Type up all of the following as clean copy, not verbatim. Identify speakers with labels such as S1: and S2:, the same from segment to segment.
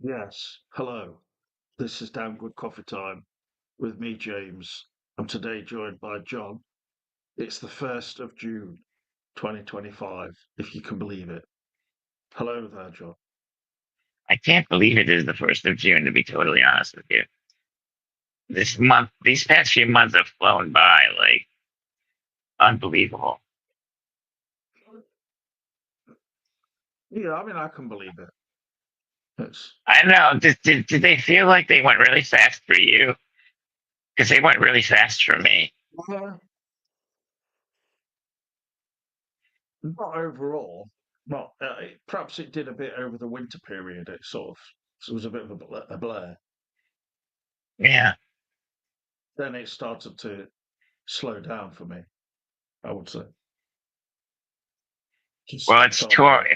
S1: Yes, hello. This is Damn Good Coffee Time with me, James. I'm today joined by John. It's the 1st of June, 2025, if you can believe it. Hello there, John.
S2: I can't believe it is the 1st of June, to be totally honest with you. These past few months have flown by like unbelievable.
S1: Yeah, I mean, I can believe it. It's
S2: I know. Did they feel like they went really fast for you? Because they went really fast for me.
S1: uh, not overall. Not perhaps it did a bit over the winter period. It was a bit of a blur.
S2: Yeah.
S1: Then it started to slow down for me, I would say.
S2: Well,
S1: Just felt like,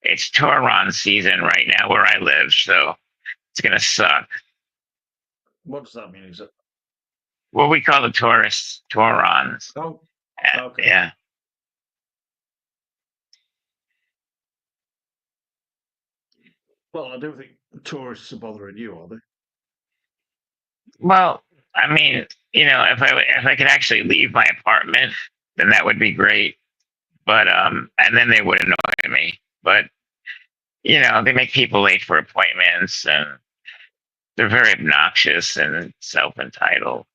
S2: it's Toron season right now where I live, so it's gonna suck.
S1: what does that mean? Is it?
S2: What we call the tourists Torons.
S1: Oh, okay.
S2: Yeah.
S1: Well, I don't think tourists are bothering you, are they?
S2: Well, I mean, if I could actually leave my apartment, then that would be great. But and then they would annoy me. But they make people late for appointments, and they're very obnoxious and self-entitled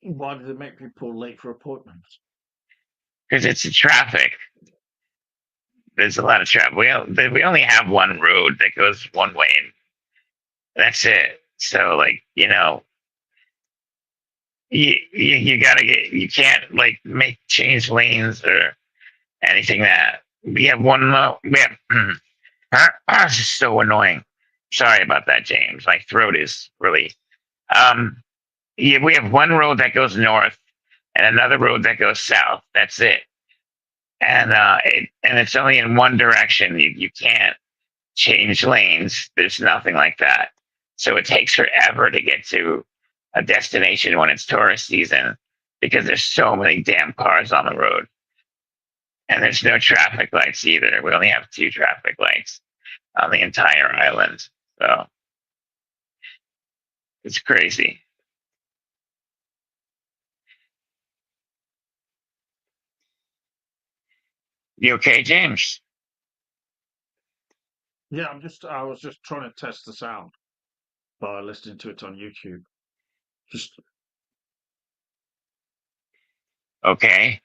S1: Why do they make people late for appointments?
S2: because it's the traffic. There's a lot of traffic. We only have one road that goes one way, and that's it. So like you gotta you can't like make change lanes or anything that we have one. We have. This is so annoying. Sorry about that, James. My throat is really. Um, yeah, we have one road that goes north and another road that goes south. That's it. And it's only in one direction. You can't change lanes. There's nothing like that. So it takes forever to get to a destination when it's tourist season because there's so many damn cars on the road. And there's no traffic lights either. We only have two traffic lights on the entire island. So it's crazy. You okay, James?
S1: Yeah, I was just trying to test the sound by listening to it on YouTube. Just,
S2: Okay.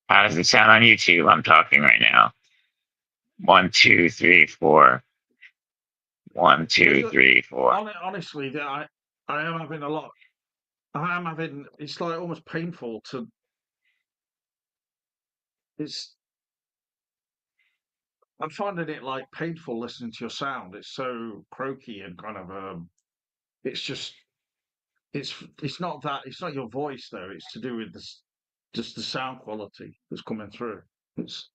S2: How does it sound on YouTube? I'm talking right now. One, two, three, four. One,
S1: is
S2: two,
S1: it,
S2: three, four.
S1: honestly, I am having a lot. I am having, it's like almost painful to, it's, I'm finding it like painful listening to your sound. It's so croaky and kind of, it's just, it's not that, it's not your voice though. It's to do with this, just the sound quality that's coming through. It's,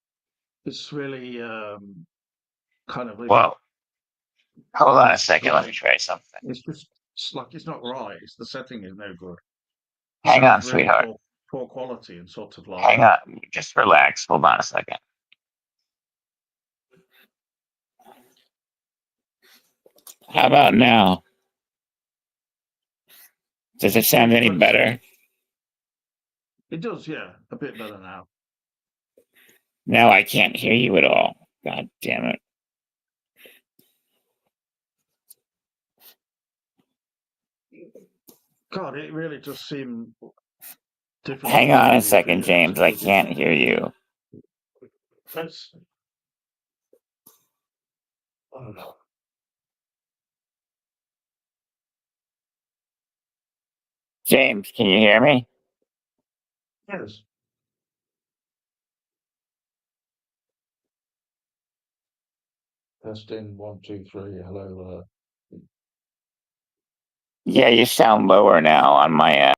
S1: it's really, kind of if
S2: Well, hold on a
S1: it's
S2: second. Let me
S1: like
S2: try something.
S1: it's just it's like it's not right. It's the setting is no good.
S2: Hang on,
S1: Sounds really
S2: sweetheart.
S1: poor quality and sort of like
S2: Hang on. Just relax. Hold on a second. How about now? Does it sound any
S1: let's
S2: better?
S1: see. It does, yeah, a bit better now.
S2: Now I can't hear you at all. God damn it.
S1: God, it really does seem
S2: Hang
S1: difficult
S2: on a
S1: to
S2: second, James. I can't hear you.
S1: let's I don't know.
S2: James, can you hear me?
S1: Yes. Testing one, two, three. Hello there.
S2: Yeah, you sound lower now on my end.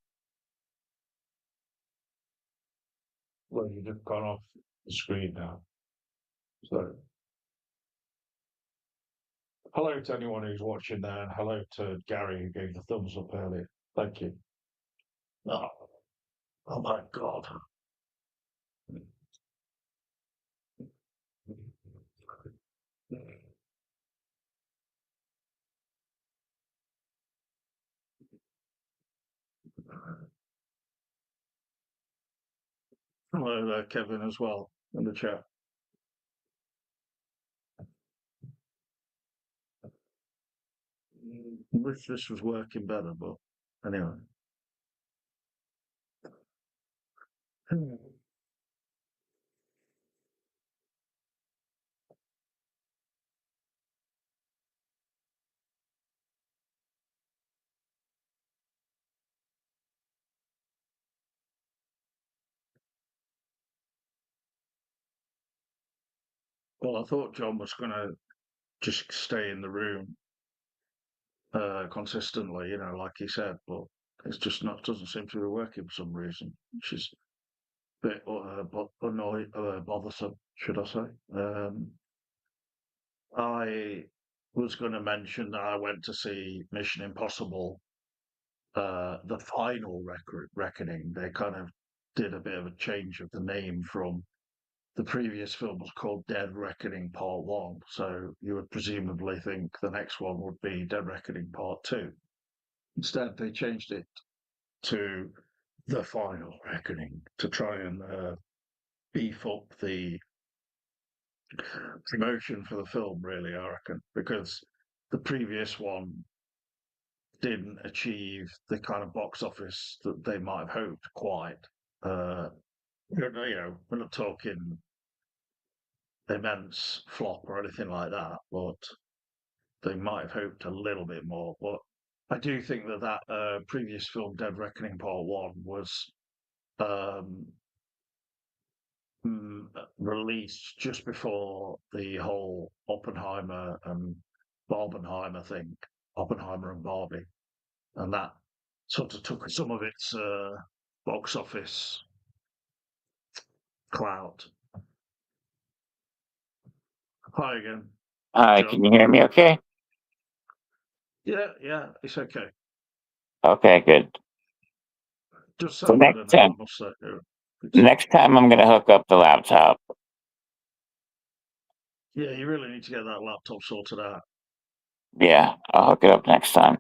S1: Well, you've just gone off the screen now. So hello to anyone who's watching there, and hello to Gary who gave the thumbs up earlier. Thank you. Oh, oh my God. Hello there, Kevin, as well in the chat. Wish this was working better, but anyway. Well, I thought John was going to just stay in the room consistently, like he said, but it's just not doesn't seem to be working for some reason, which is a bit bothersome, should I say? I was going to mention that I went to see Mission Impossible, the final reckoning. They kind of did a bit of a change of the name from the previous film was called Dead Reckoning Part 1, so you would presumably think the next one would be Dead Reckoning Part 2. Instead, they changed it to The Final Reckoning to try and beef up the promotion for the film, really, I reckon, because the previous one didn't achieve the kind of box office that they might have hoped quite. Uh, we're not talking immense flop or anything like that, but they might have hoped a little bit more. But I do think that previous film, Dead Reckoning Part 1, was um, released just before the whole Oppenheimer and Barbenheimer thing, Oppenheimer and Barbie, and that sort of took some of its box office clout. Hi again,
S2: Hi,
S1: John.
S2: can you hear me okay?
S1: Yeah, it's okay.
S2: Okay, good.
S1: Just
S2: So
S1: sound better now, I must say.
S2: next time I'm gonna hook up the laptop.
S1: Yeah, you really need to get that laptop sorted out.
S2: Yeah, I'll hook it up next time.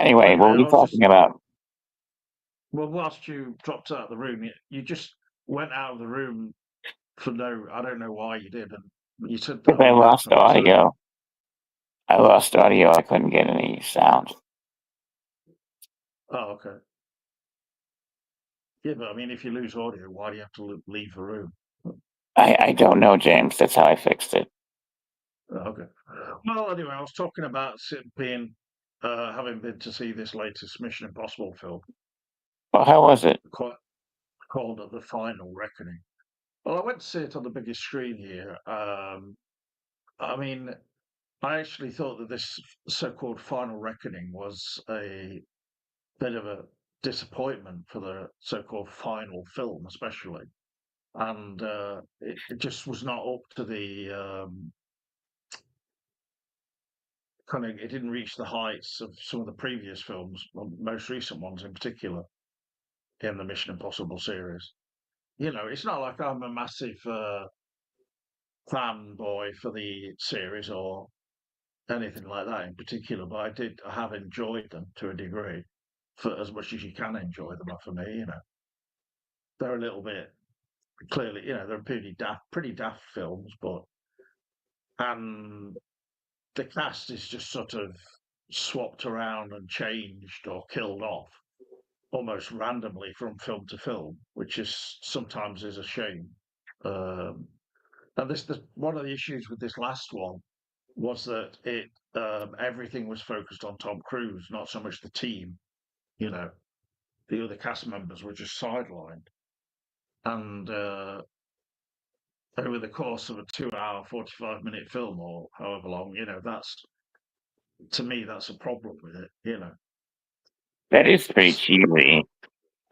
S1: Well,
S2: Anyway,
S1: anyway,
S2: what were
S1: I
S2: you
S1: was just
S2: talking about?
S1: well, whilst you dropped out of the room, you just went out of the room for no, I don't know why you did, and you said
S2: Because
S1: that
S2: I
S1: you had
S2: lost
S1: something to say.
S2: audio. I lost audio. I couldn't get any sound.
S1: Oh, okay. Yeah, but I mean, if you lose audio, why do you have to leave the room?
S2: I don't know, James. That's how I fixed it.
S1: Oh, okay. Well, anyway, I was talking about having been to see this latest Mission Impossible film,
S2: Well, how was it?
S1: quite called The Final Reckoning. Well, I went to see it on the biggest screen here. I mean, I actually thought that this so-called Final Reckoning was a bit of a disappointment for the so-called final film, especially, and it just was not up to the kind of. It didn't reach the heights of some of the previous films, well, most recent ones in particular, in the Mission Impossible series. It's not like I'm a massive fanboy for the series or anything like that in particular, but I have enjoyed them to a degree, for as much as you can enjoy them. For me, they're a little bit clearly, they're pretty daft films, but and the cast is just sort of swapped around and changed or killed off almost randomly from film to film, which is sometimes is a shame. Um, and one of the issues with this last one was that everything was focused on Tom Cruise, not so much the team. You know, the other cast members were just sidelined, and over the course of a 2 hour, 45-minute film or however long, that's to me that's a problem with it.
S2: That is pretty cheesy.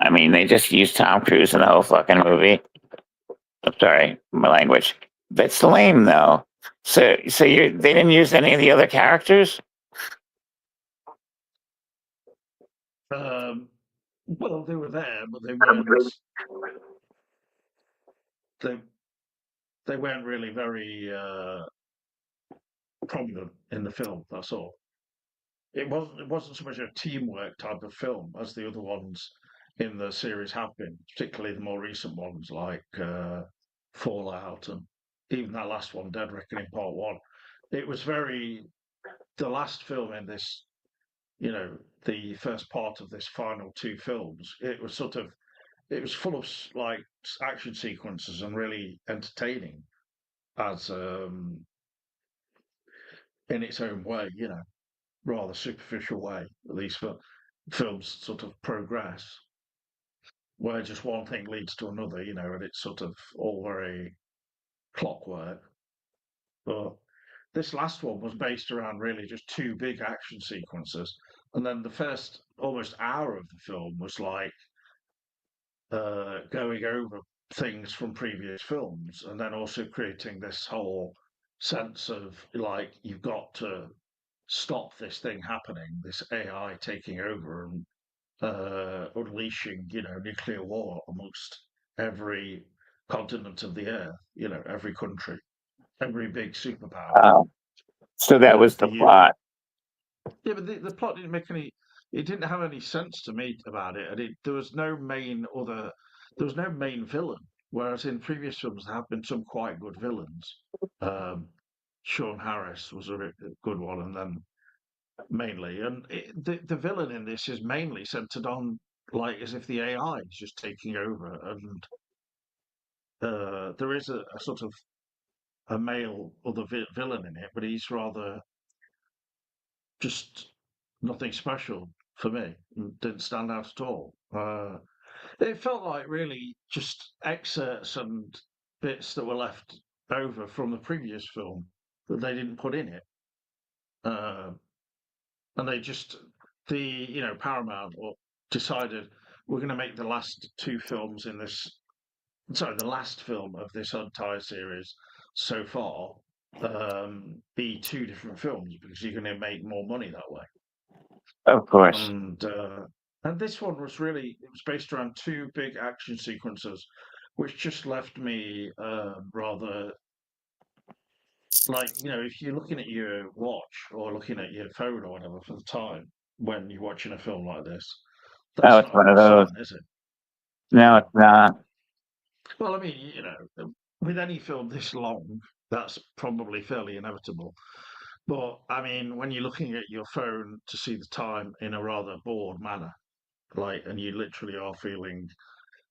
S2: I mean, they just used Tom Cruise in the whole fucking movie. I'm sorry, my language. That's lame, though. So they didn't use any of the other characters.
S1: Um, well, they were there, but they they weren't really very prominent in the film. That's all. It wasn't so much a teamwork type of film as the other ones. in the series have been, particularly the more recent ones like Fallout and even that last one, Dead Reckoning Part One. It was very the last film in this, the first part of this final two films. It was full of like action sequences and really entertaining as in its own way, rather superficial way, at least for films sort of progress, where just one thing leads to another, and it's sort of all very clockwork. But this last one was based around really just two big action sequences. And then the first almost hour of the film was like going over things from previous films and then also creating this whole sense of like you've got to stop this thing happening, this AI taking over and unleashing, nuclear war amongst every continent of the earth, every country, every big superpower.
S2: So that was the plot.
S1: Yeah, but the plot didn't make any. It didn't have any sense to me about it, and there was no there was no main villain. Whereas in previous films, there have been some quite good villains. Um, Sean Harris was a good one, and then mainly, and the villain in this is mainly centered on like as if the AI is just taking over, and there is a sort of a male other villain in it, but he's rather just nothing special for me. Didn't stand out at all. It felt like really just excerpts and bits that were left over from the previous film that they didn't put in it. Uh, and they just Paramount decided we're going to make the last two films in this. Sorry, the last film of this entire series so far be two different films because you're going to make more money that way.
S2: Of course.
S1: And this one was it was based around two big action sequences, which just left me rather like, if you're looking at your watch or looking at your phone or whatever for the time when you're watching a film like this,
S2: Oh,
S1: that's
S2: it's
S1: not a
S2: one of
S1: good
S2: those.
S1: sign, is it?
S2: No, it's not.
S1: Well, I mean, with any film this long, that's probably fairly inevitable. But I mean, when you're looking at your phone to see the time in a rather bored manner, like, and you literally are feeling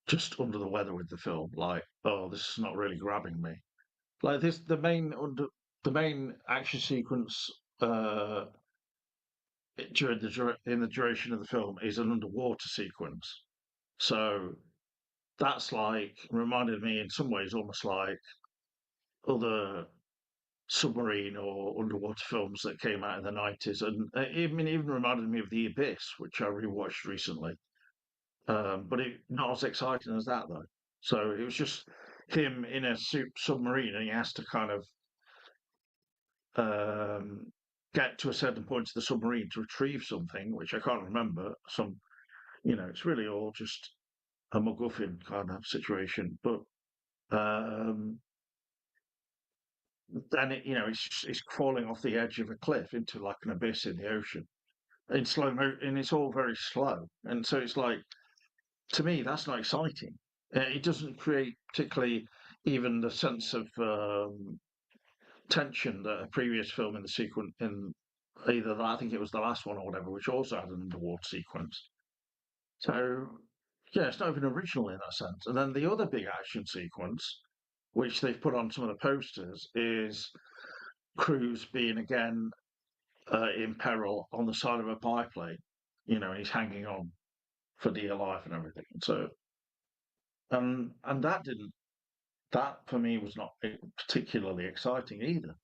S1: just under the weather with the film, like, oh, this is not really grabbing me. Like this, the main action sequence in the duration of the film is an underwater sequence. So that's like reminded me in some ways almost like other submarine or underwater films that came out in the 90s, and even reminded me of The Abyss, which I rewatched recently. But it not as exciting as that though. So it was just him in a submarine, and he has to kind of get to a certain point of the submarine to retrieve something, which I can't remember. It's really all just a MacGuffin kind of situation. But then it's crawling off the edge of a cliff into like an abyss in the ocean in slow mo, and it's all very slow. And so it's like, to me, that's not exciting. It doesn't create particularly even the sense of tension that a previous film in the sequence in either that, I think it was the last one or whatever, which also had an underwater sequence. So yeah, it's not even original in that sense. And then the other big action sequence, which they've put on some of the posters, is Cruise being again in peril on the side of a biplane. He's hanging on for dear life and everything. So and that for me was not particularly exciting either.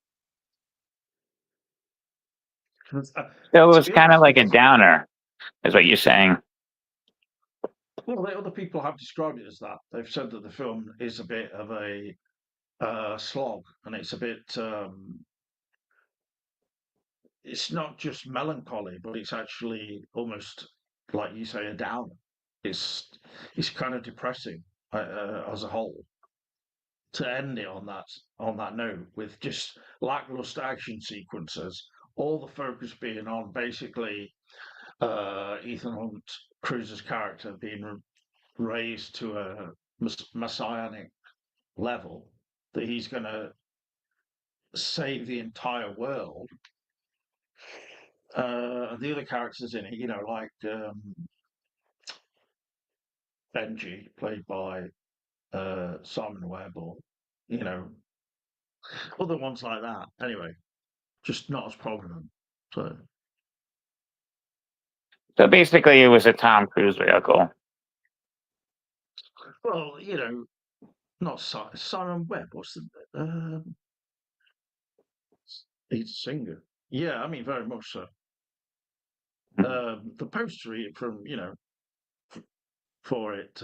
S2: So it
S1: To
S2: was
S1: be
S2: kind of
S1: honest,
S2: like a
S1: because
S2: downer, is what you're saying.
S1: well, the other people have described it as that. They've said that the film is a bit of a slog, and it's a bit. It's not just melancholy, but it's actually almost like you say a downer. It's it's kind of depressing as a whole. To end it on that note with just lackluster action sequences, all the focus being on basically Ethan Hunt Cruise's character being raised to a messianic level that he's going to save the entire world. The other characters in it, like Benji, played by Simon Webb, or you know, other ones like that. Anyway, just not as prominent. So,
S2: So basically, it was a Tom Cruise vehicle.
S1: well, not Simon Webb. What's the? He's a singer. Yeah, I mean, very much so. The poster from for it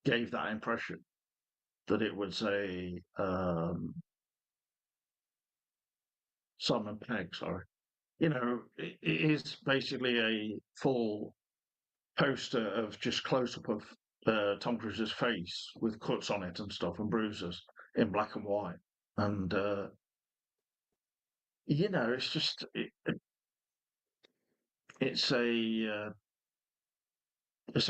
S1: gave that impression that it was a Simon Pegg. Sorry, it is basically a full poster of just close up of Tom Cruise's face with cuts on it and stuff and bruises in black and white, and it's just it's a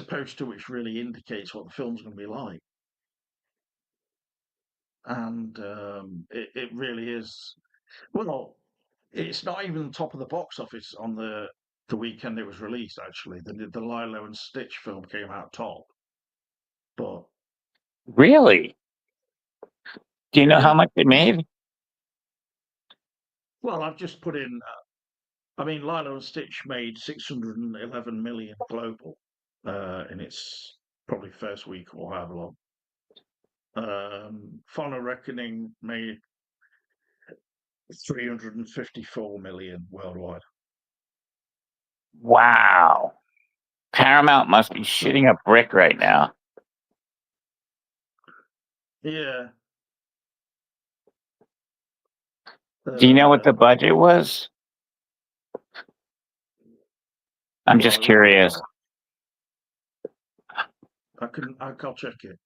S1: poster which really indicates what the film's going to be like. And it really is. Well, it's not even top of the box office on the weekend it was released. Actually, the Lilo and Stitch film came out top, but
S2: Really? Do you know how
S1: yeah.
S2: much it made?
S1: Well, I've just put in. I mean, Lilo and Stitch made 611 million global in its probably first week or however long. Final Reckoning made 354 million worldwide.
S2: Wow. Paramount must be shitting a brick right now.
S1: Yeah.
S2: Do you know what the
S1: Uh,
S2: budget was? I'm just
S1: well,
S2: curious.
S1: I'll check it.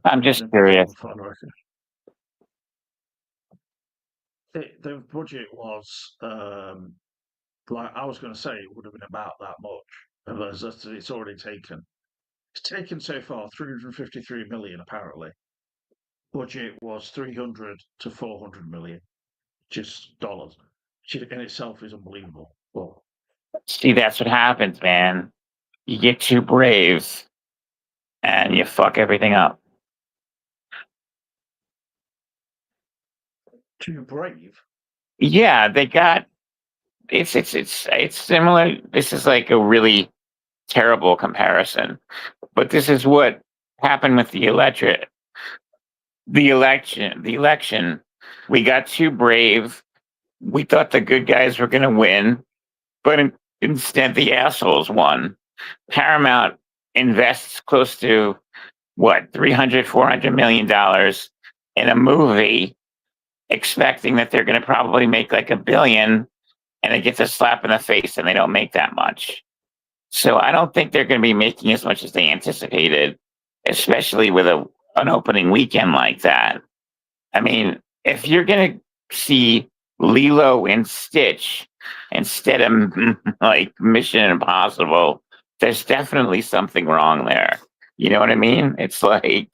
S2: I'm
S1: Mission
S2: just curious.
S1: Impossible Final Reckoning. The budget was like I was going to say, it would have been about that much. It's already taken. It's taken so far 353 million apparently. Budget was 300 to 400 million, just dollars, which in itself is unbelievable. Well,
S2: See, that's what happens, man. You get too brave and you fuck everything up.
S1: too brave.
S2: Yeah, they got it's similar. This is like a really terrible comparison, but this is what happened with the election. We got too brave. We thought the good guys were going to win, but instead the assholes won. Paramount invests close to what, 300, 400 million dollars in a movie, expecting that they're going to probably make like a billion, and it gets a slap in the face and they don't make that much. So I don't think they're going to be making as much as they anticipated, especially with an opening weekend like that. I mean, if you're going to see Lilo and Stitch instead of like Mission Impossible, there's definitely something wrong there. You know what I mean? It's like,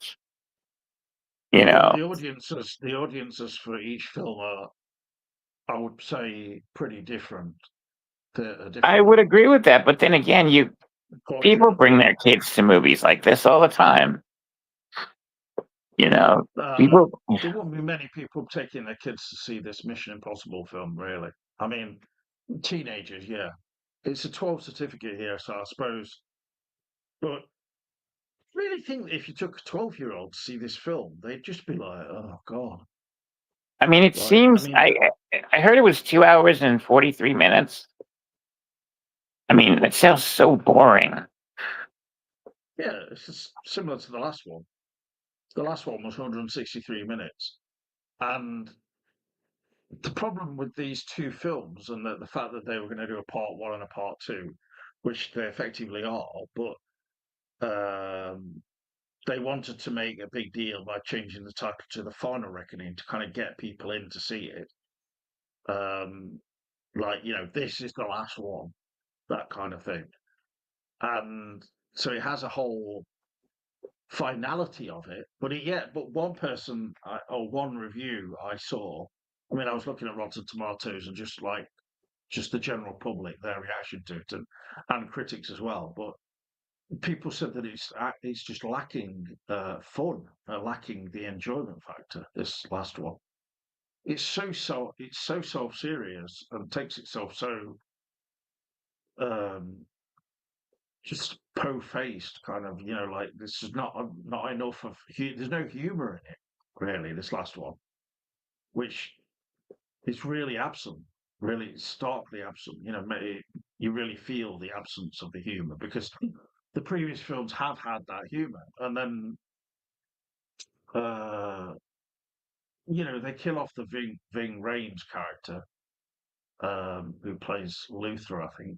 S2: you
S1: Well,
S2: know,
S1: the audiences for each film are, I would say, pretty different. They're
S2: I
S1: different.
S2: would agree with that. But then again,
S1: Of course, you
S2: people
S1: are.
S2: bring their kids to movies like this all the time. You know,
S1: Uh,
S2: people.
S1: there won't be many people taking their kids to see this Mission Impossible film, really. I mean, teenagers, yeah. It's a 12 certificate here, so I suppose. But I really think if you took a 12-year-old to see this film, they'd just be like, oh, God.
S2: I mean, it
S1: Like, I
S2: seems.
S1: mean,
S2: I heard it was 2 hours and 43 minutes. I mean, that sounds so boring.
S1: yeah, it's just similar to the last one. The last one was 163 minutes. And the problem with these two films and the fact that they were going to do a part one and a part two, which they effectively are, but they wanted to make a big deal by changing the title to The Final Reckoning to kind of get people in to see it. Um, like this is the last one, that kind of thing. And so it has a whole finality of it. But one person or one review I saw. I mean, I was looking at Rotten Tomatoes and just the general public, their reaction to it, and critics as well. But people said that it's just lacking fun, lacking the enjoyment factor. This last one, it's so self serious and takes itself so um, just po-faced, kind of. Like this is not enough of there's no humor in it really. This last one, which is really absent, really starkly absent. You really feel the absence of the humor because the previous films have had that humor, and then uh, they kill off the Ving Rhames character, who plays Luther, I think,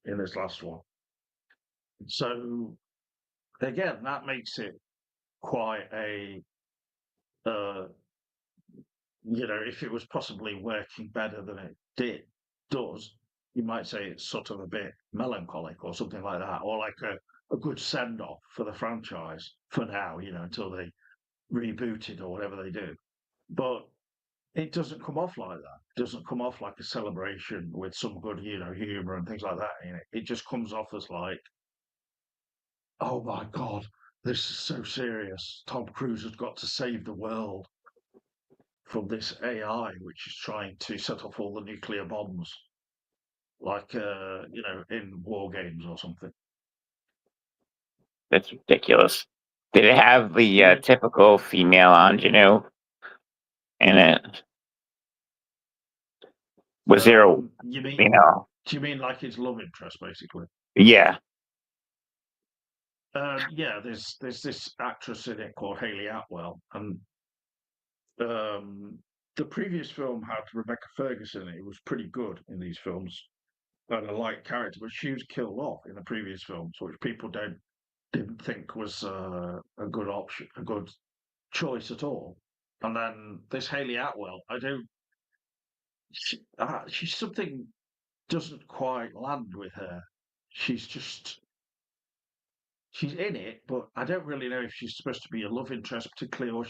S1: in this last one. So again, that makes it quite a uh, if it was possibly working better than it does, you might say it's sort of a bit melancholic or something like that, or like a good send off for the franchise for now, until they reboot it or whatever they do. But it doesn't come off like that. It doesn't come off like a celebration with some good, humor and things like that. It just comes off as like, oh my God, this is so serious. Tom Cruise has got to save the world from this AI, which is trying to set off all the nuclear bombs, like in war games or something.
S2: That's ridiculous. Did it have the
S1: Yeah.
S2: typical female ingenue in it? Was there a,
S1: You mean?
S2: you know,
S1: Do you mean like his love interest, basically?
S2: yeah,
S1: Yeah. There's this actress in it called Hayley Atwell, and um, the previous film had Rebecca Ferguson. It was pretty good in these films, and a light character, but she was killed off in the previous films, which people didn't think was a good option, a good choice at all. And then this Hayley Atwell, I don't. She's something doesn't quite land with her. She's just she's in it, but I don't really know if she's supposed to be a love interest particularly, or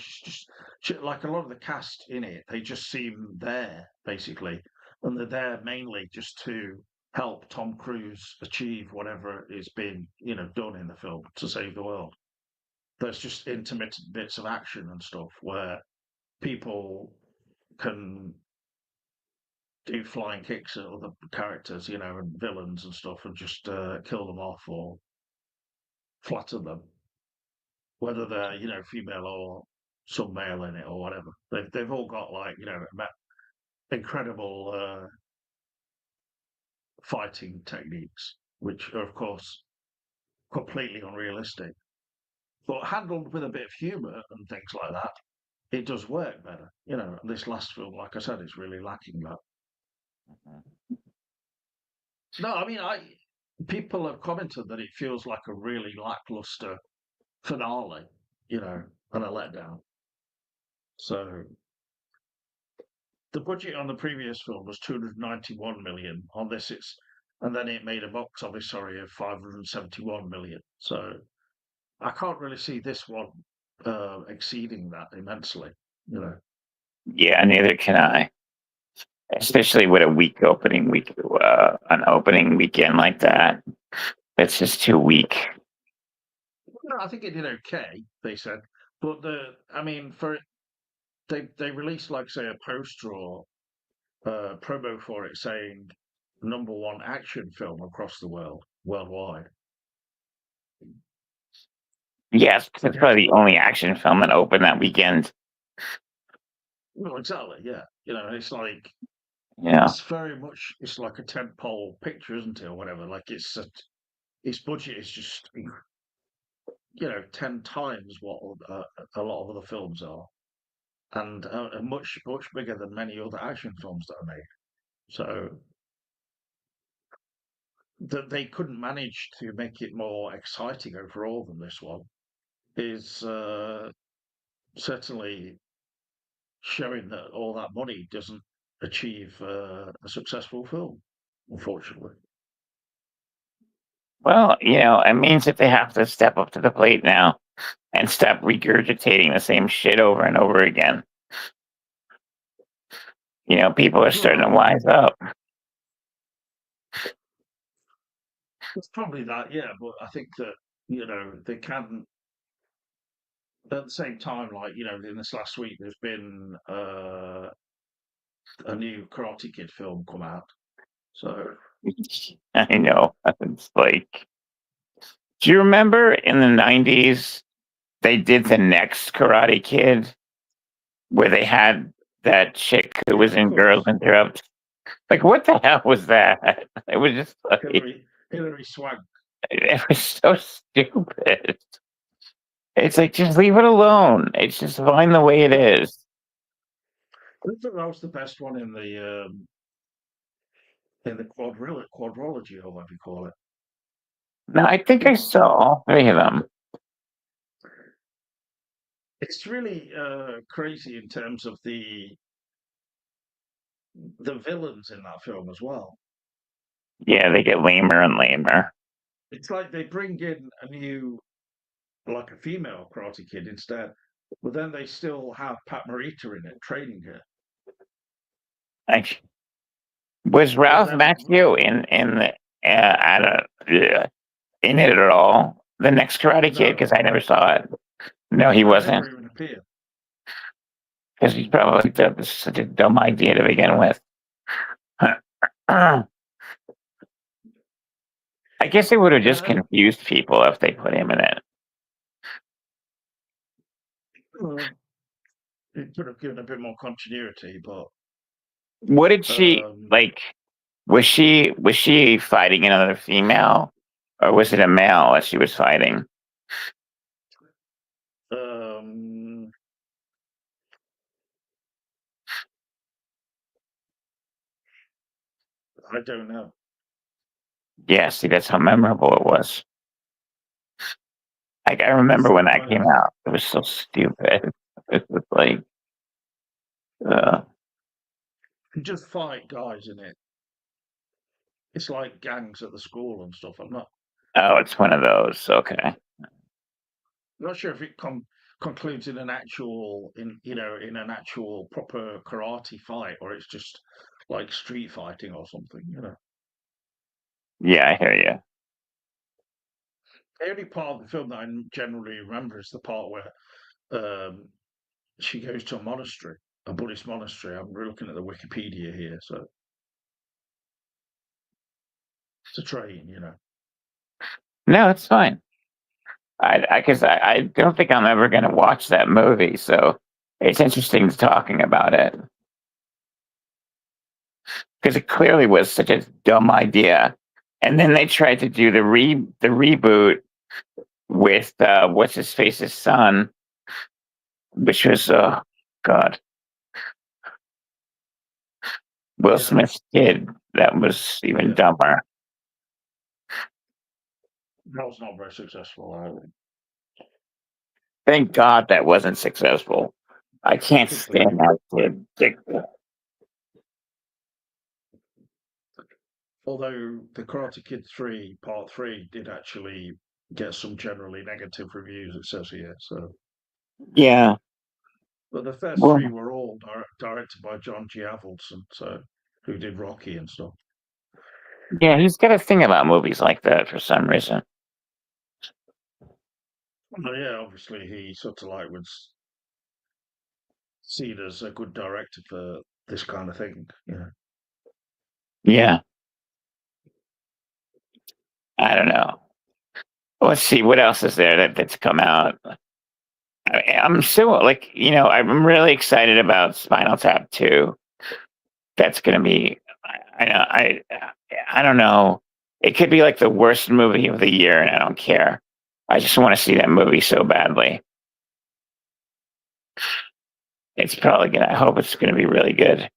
S1: like a lot of the cast in it. They just seem there basically, and they're there mainly just to help Tom Cruise achieve whatever is being done in the film to save the world. There's just intermittent bits of action and stuff where people can do flying kicks at other characters, and villains and stuff, and just kill them off or flatten them, whether they're female or some male in it or whatever. They've all got like incredible fighting techniques, which are of course completely unrealistic, but handled with a bit of humour and things like that, it does work better. This last film, like I said, is really lacking that. No, I mean, people have commented that it feels like a really lackluster finale, and a letdown. So the budget on the previous film was 291 million. On this, and then it made a box office, sorry, of 571 million. So I can't really see this one exceeding that immensely.
S2: yeah, neither can I. Especially with a an opening weekend like that. That's just too weak.
S1: No, I think it did okay. They said, but I mean, they released like say a poster or promo for it saying #1 action film across the worldwide.
S2: Yes, it's
S1: Yeah.
S2: probably the only action film that opened that weekend.
S1: Well, exactly. Yeah. It's like
S2: Yeah,
S1: it's like a tentpole picture, isn't it, or whatever? Like its budget is just 10 times what a lot of other films are, and much bigger than many other action films that are made. So that they couldn't manage to make it more exciting overall than this one is certainly showing that all that money doesn't achieve a successful film, unfortunately.
S2: Well, it means that they have to step up to the plate now and stop regurgitating the same shit over and over again. People are starting to
S1: Well,
S2: wise up.
S1: it's probably that, yeah. But I think that they can at the same time, like in this last week, there's been a new Karate Kid film come out. So
S2: I know. It's like, do you remember in the 90s they did the next Karate Kid where they had that chick who
S1: yeah,
S2: was
S1: of
S2: in Girls
S1: course,
S2: Interrupt? Like, what the hell was that? It was just like,
S1: Hillary Swank.
S2: it was so stupid. It's like, just leave it alone. It's just fine the way it is.
S1: I think that was the best one in the quadrology, or whatever you call it.
S2: No, I think I saw all three of them.
S1: It's really crazy in terms of the villains in that film as well.
S2: Yeah, they get lamer and lamer.
S1: It's like they bring in a new, like a female Karate Kid instead, but then they still have Pat Morita in it training her.
S2: Like, was
S1: But
S2: Ralph
S1: then,
S2: Macchio in the I don't in it at all? The next Karate Kid,
S1: no,
S2: because I never saw it. No, he
S1: no, he
S2: wasn't.
S1: never even appeared.
S2: Because he's probably thought this is such a dumb idea to begin with. I guess it would have just
S1: Yeah,
S2: confused people if they put him in it.
S1: well, it could have given a bit more continuity, but
S2: What did she
S1: um,
S2: like? Was she fighting another female, or was it a male that she was fighting?
S1: um, I don't know.
S2: Yeah, see, that's how memorable it was. Like, I remember
S1: It's
S2: when that
S1: kind
S2: came
S1: of
S2: out. It was so stupid. It was like, uh,
S1: you just fight guys in it. It's like gangs at the school and stuff.
S2: oh, it's one of those. Okay.
S1: Not sure if it concludes in an actual in an actual proper karate fight, or it's just like street fighting or something.
S2: Yeah, I hear you.
S1: The only part of the film that I generally remember is the part where um, she goes to a monastery, a Buddhist monastery. I'm looking at the Wikipedia here, so to train.
S2: No, it's fine. I don't think I'm ever going to watch that movie, so it's interesting talking about it because it clearly was such a dumb idea. And then they tried to do the reboot with what's his face's son, which was God, Will
S1: Yeah,
S2: Smith's kid. That was even
S1: yeah.
S2: dumber.
S1: That was not very successful either.
S2: Thank God that wasn't successful. I can't stand
S1: Completely.
S2: that kid.
S1: Although the Karate Kid 3 Part 3 did actually get some generally negative reviews, it says here. So,
S2: Yeah.
S1: but the first three
S2: Well,
S1: were all directed by John G. Avildsen, so who did Rocky and stuff.
S2: yeah, he's got a thing about movies like that for some reason.
S1: Well, yeah, obviously he sort of like was seen as a good director for this kind of thing.
S2: Yeah. I don't know. Let's see what else is there that's come out. I'm still like, I'm really excited about Spinal Tap 2. That's going to be, I don't know. It could be like the worst movie of the year, and I don't care. I just want to see that movie so badly. It's probably gonna. I hope it's gonna be really good.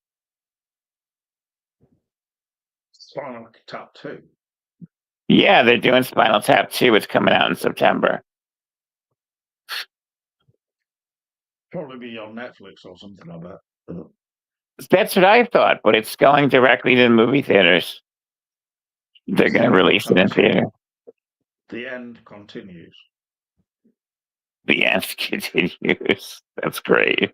S1: Spinal Tap 2.
S2: Yeah, they're doing Spinal Tap 2. It's coming out in September.
S1: Probably be on Netflix or something like that.
S2: That's what I thought, but it's going directly to the movie theaters. They're going to release it in theater.
S1: The end continues.
S2: The end continues. That's great.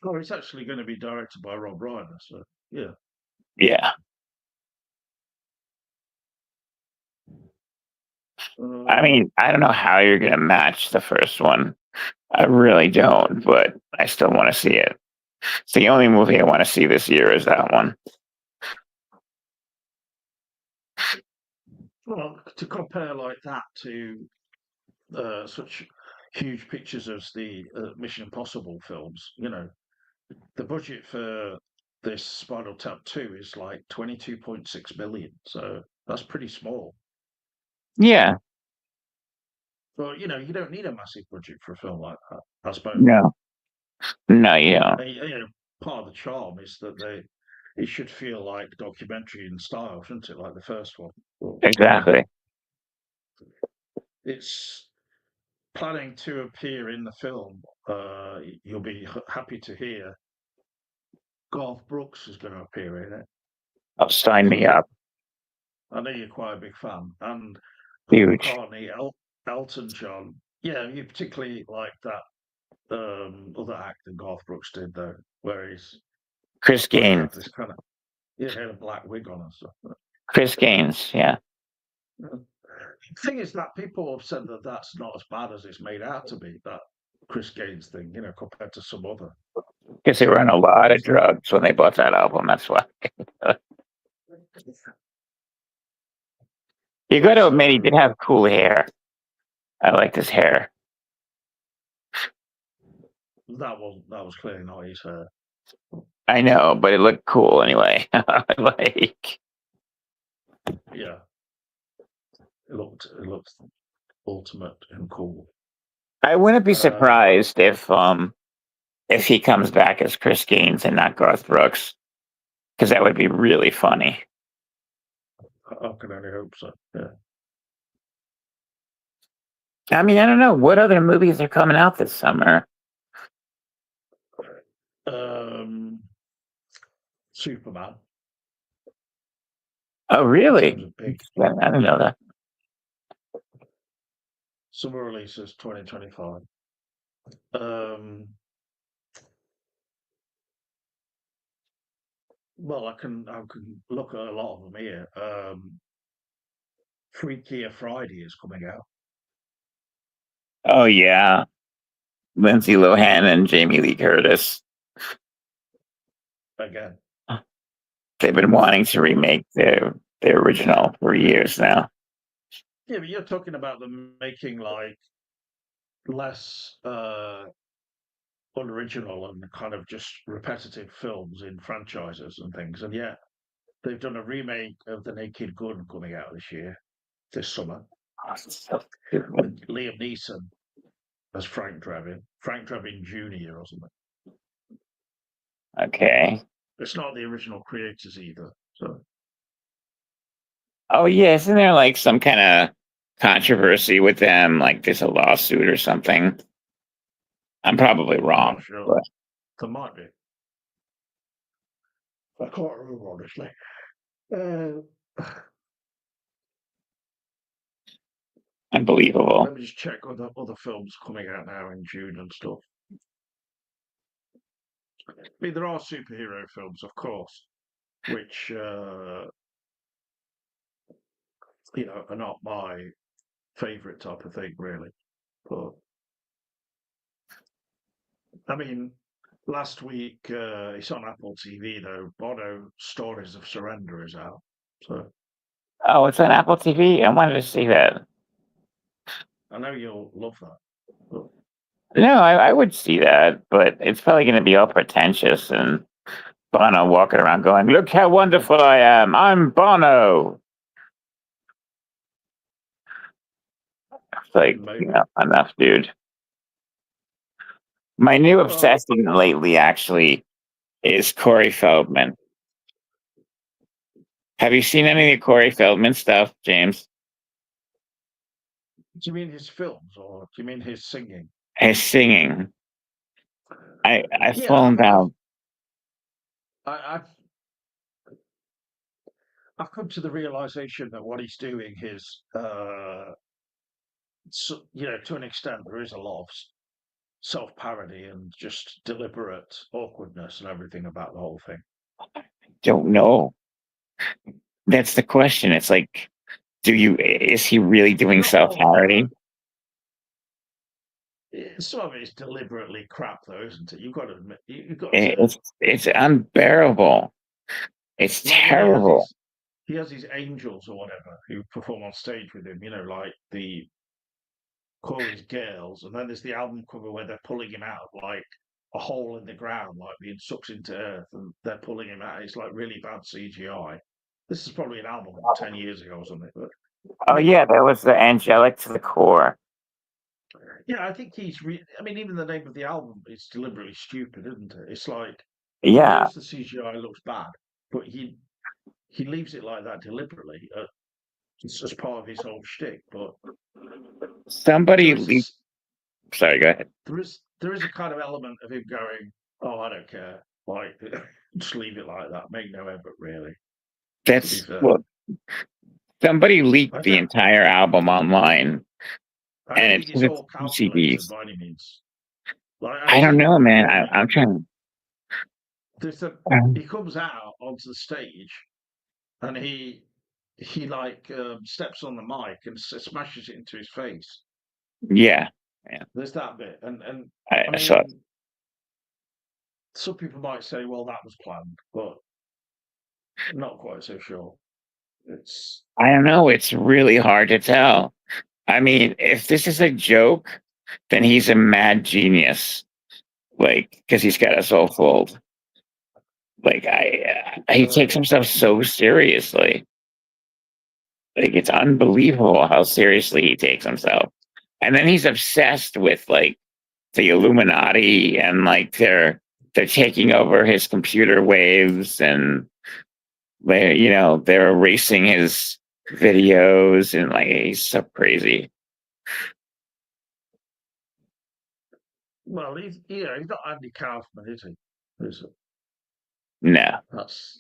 S1: Oh, it's actually going to be directed by Rob Reiner, so yeah.
S2: Yeah. I mean, I don't know how you're going to match the first one. I really don't, but I still want to see it. It's the only movie I want to see this year is that one.
S1: Well, to compare like that to such huge pictures as the Mission Impossible films, the budget for this Spinal Tap 2 is like 22.6 million, so that's pretty small.
S2: Yeah.
S1: But you don't need a massive budget for a film like that, I suppose.
S2: No. No, you don't.
S1: Part of the charm is that it should feel like documentary in style, shouldn't it? Like the first one. But,
S2: Exactly.
S1: it's planning to appear in the film. You'll be happy to hear Garth Brooks is going to appear in it.
S2: Oh, sign me up.
S1: I know you're quite a big fan. And
S2: Huge.
S1: McCartney, Elton John. Yeah, you particularly like that other act that Garth Brooks did, though, where he's
S2: Chris Gaines.
S1: this kind of had a black wig on and stuff.
S2: Chris Gaines, yeah.
S1: The thing is that people have said that that's not as bad as it's made out to be, that Chris Gaines thing, compared to some other.
S2: Because they were on a lot of drugs when they bought that album, that's why. You got to admit, he did have cool hair. I liked his hair.
S1: That was clearly not his hair.
S2: I know, but it looked cool anyway. Like,
S1: yeah, it looked ultimate and cool.
S2: I wouldn't be surprised if he comes back as Chris Gaines and not Garth Brooks, because that would be really funny.
S1: I can only hope so. Yeah.
S2: I mean, I don't know what other movies are coming out this summer.
S1: Superman.
S2: Oh, really?
S1: Big.
S2: I didn't know that.
S1: Summer releases 2025. Well, I can look at a lot of them here. Freakier Friday is coming out.
S2: Oh yeah, Lindsay Lohan and Jamie Lee Curtis.
S1: Again.
S2: They've been wanting to remake their original for years now.
S1: Yeah, but you're talking about them making like less unoriginal and kind of just repetitive films in franchises and things, and yet they've done a remake of The Naked Gun coming out this summer, with Liam Neeson as Frank Drebin Jr. or something.
S2: Okay.
S1: It's not the original creators either. So.
S2: Oh yeah, isn't there like some kind of controversy with them? Like there's a lawsuit or something. I'm probably wrong.
S1: Sure.
S2: But
S1: there might be. I can't remember honestly.
S2: Unbelievable.
S1: Let me just check other films coming out now in June and stuff. I mean, there are superhero films, of course, which are not my favourite type of thing, really. But I mean, last week it's on Apple TV though. Bono Stories of Surrender is out. So.
S2: Oh, it's on Apple TV. I wanted to see that.
S1: I know you'll love that. But...
S2: No, I would see that, but it's probably going to be all pretentious and Bono walking around going, "Look how wonderful I am! I'm Bono." It's like, enough, dude. My new obsession lately, actually, is Corey Feldman. Have you seen any of the Corey Feldman stuff, James?
S1: Do you mean his films, or do you mean his singing?
S2: His singing. I've
S1: Yeah,
S2: fallen down.
S1: I've come to the realization that what he's doing is, to an extent, there is a lot of self-parody and just deliberate awkwardness and everything about the whole thing.
S2: Don't know. That's the question. It's like, is he really doing
S1: Not
S2: self
S1: all of it.
S2: parody?
S1: Some of it is deliberately crap, though, isn't it? You've got to admit, you've got to.
S2: It's unbearable. It's
S1: Like when
S2: terrible.
S1: he has these angels or whatever who perform on stage with him. Like the Corey's girls, and then there's the album cover where they're pulling him out of like a hole in the ground, like being sucked into earth, and they're pulling him out. It's like really bad CGI. This is probably an album 10 years ago or something, but I
S2: Oh
S1: mean,
S2: yeah, that was the angelic to the core.
S1: yeah, I think I mean, even the name of the album is deliberately stupid, isn't it? It's like he
S2: Yeah,
S1: knows the CGI looks bad, but he leaves it like that deliberately. It's just part of his whole shtick. But
S2: somebody
S1: there is
S2: leaked.
S1: this,
S2: Sorry, go ahead.
S1: there is a kind of element of him going, "Oh, I don't care. Like, just leave it like that. Make no effort, really." To be
S2: That's
S1: fair,
S2: well, somebody
S1: I
S2: leaked the
S1: don't.
S2: entire album online,
S1: I
S2: and
S1: don't think
S2: it's
S1: it's
S2: with
S1: all
S2: two
S1: calculated
S2: CDs.
S1: by any means. Like I've
S2: I don't
S1: seen
S2: know,
S1: him
S2: man.
S1: performing.
S2: I'm trying.
S1: There's a He comes out onto the stage and he like steps on the mic and smashes it into his face.
S2: Yeah, yeah.
S1: There's that bit, and I
S2: I saw.
S1: mean, some people might say, "Well, that was planned," but not quite so sure. It's
S2: I don't know. It's really hard to tell. I mean, if this is a joke, then he's a mad genius. Like, because he's got us all fooled. Like, he takes
S1: uh,
S2: himself so seriously. Like, it's unbelievable how seriously he takes himself. And then he's obsessed with like the Illuminati and like they're taking over his computer waves and they're erasing his videos and like he's so crazy.
S1: well, he's not Andy Kaufman, is he? Is it?
S2: No.
S1: That's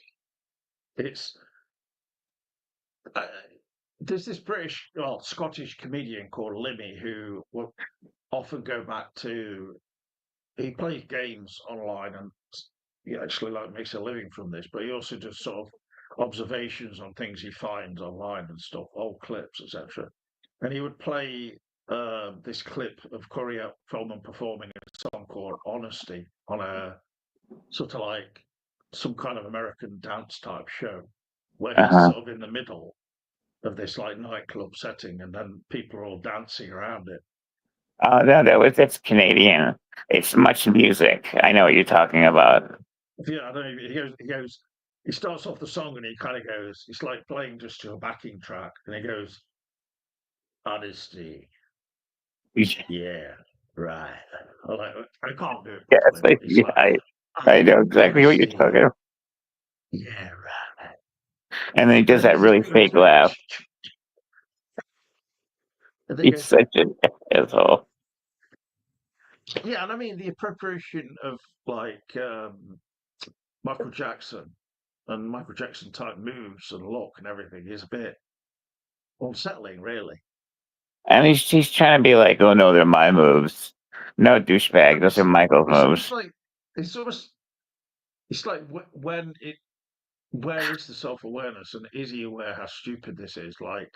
S1: it's. Uh, there's this Scottish comedian called Limmy who will often go back to. He plays games online and he actually like makes a living from this, but he also does sort of observations on things he finds online and stuff, old clips, etc. And he would play this clip of Corey Feldman performing a song called "Honesty" on a sort of like some kind of American dance type show, where he's
S2: Uh-huh.
S1: sort of in the middle of this like nightclub setting, and then people are all dancing around it.
S2: No, that's Canadian. It's Much Music. I know what you're talking about.
S1: Yeah, I don't know. He starts off the song and he kind of goes, it's like playing just to a backing track, and he goes, "Honesty,
S2: Yeah,
S1: yeah, right." I can't do it
S2: it's
S1: properly, but
S2: like,
S1: it's
S2: yeah,
S1: like,
S2: I know exactly what you're talking
S1: "Honesty,
S2: about.
S1: yeah, right."
S2: And then he does
S1: And
S2: that
S1: there's a
S2: really
S1: bit where he's
S2: fake
S1: going,
S2: laugh.
S1: and then he
S2: He's
S1: goes,
S2: such an asshole.
S1: yeah, and I mean the appropriation of like Michael Jackson and Michael Jackson type moves and look and everything is a bit unsettling, really.
S2: And he's trying to be like, oh no, they're my moves. No, douchebag,
S1: But
S2: those are Michael's
S1: it's almost
S2: moves.
S1: like it's almost it's like where is the self awareness and is he aware how stupid this is? Like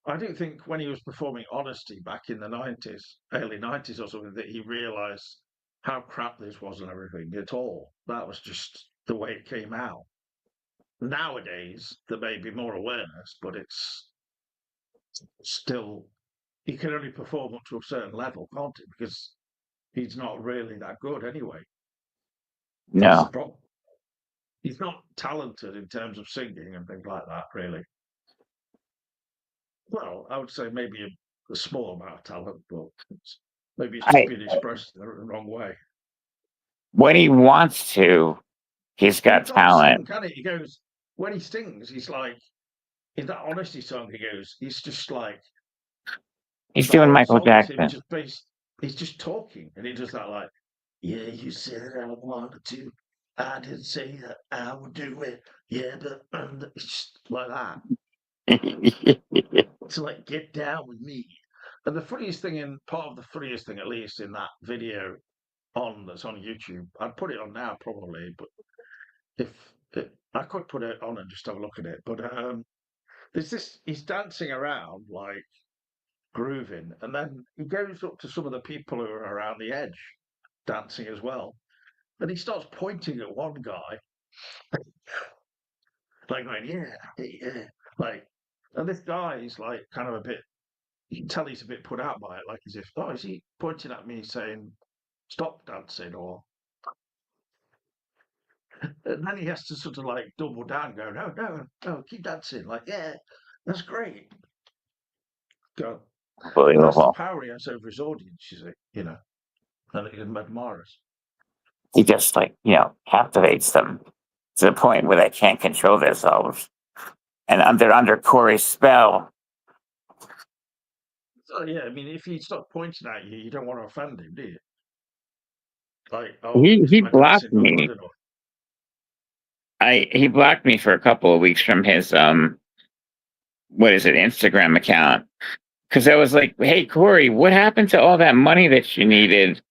S1: I don't think when he was performing Honesty back in the 90s, early 90s or something, that he realized how crap this was and everything at all. That was just the way it came out. Nowadays, there may be more awareness, but it's still, he can only perform up to a certain level, can't he? Because he's not really that good anyway. That's the
S2: No.
S1: problem. He's not talented in terms of singing and things like that, really. Well, I would say maybe a small amount of talent, but maybe it's just
S2: I
S1: being expressed in the wrong way.
S2: When he wants to, he's
S1: Well, he
S2: got
S1: can't
S2: talent.
S1: sing, can he? He goes, when he sings, he's like, in that Honesty song, he goes, he's just like,
S2: He's
S1: the
S2: doing
S1: whole
S2: Michael
S1: song is him
S2: Jackson.
S1: just based, he's just talking, and he does that like, Yeah, you said I wanted to. I didn't say that I would do it. Yeah, but it's just like that. To like get down with me. And the funniest thing in part of the funniest thing, at least in that video that's on YouTube, I'd put it on now probably, but I could put it on and just have a look at it. But there's this he's dancing around like grooving, and then he goes up to some of the people who are around the edge dancing as well, and he starts pointing at one guy, like going, "Yeah, yeah," like, and this guy is like kind of a bit. You can tell he's a bit put out by it, like as if, "Oh, is he pointing at me saying stop dancing?" Or and then he has to sort of like double down, go, "No, no, no, keep dancing!" Like, yeah, that's great. Go. And that's the
S2: Unbelievable.
S1: power he has over his audience, you see, and admirers.
S2: He just like, captivates them to the point where they can't control themselves. And they're under Corey's spell.
S1: So, yeah, I mean, if he stopped pointing at you, you don't want to offend him, do you? Like, oh,
S2: He
S1: is
S2: he
S1: my dancing
S2: blocked
S1: not
S2: me.
S1: good enough?
S2: He blocked me for a couple of weeks from his what is it, Instagram account. Because I was like, hey Corey, what happened to all that money that you needed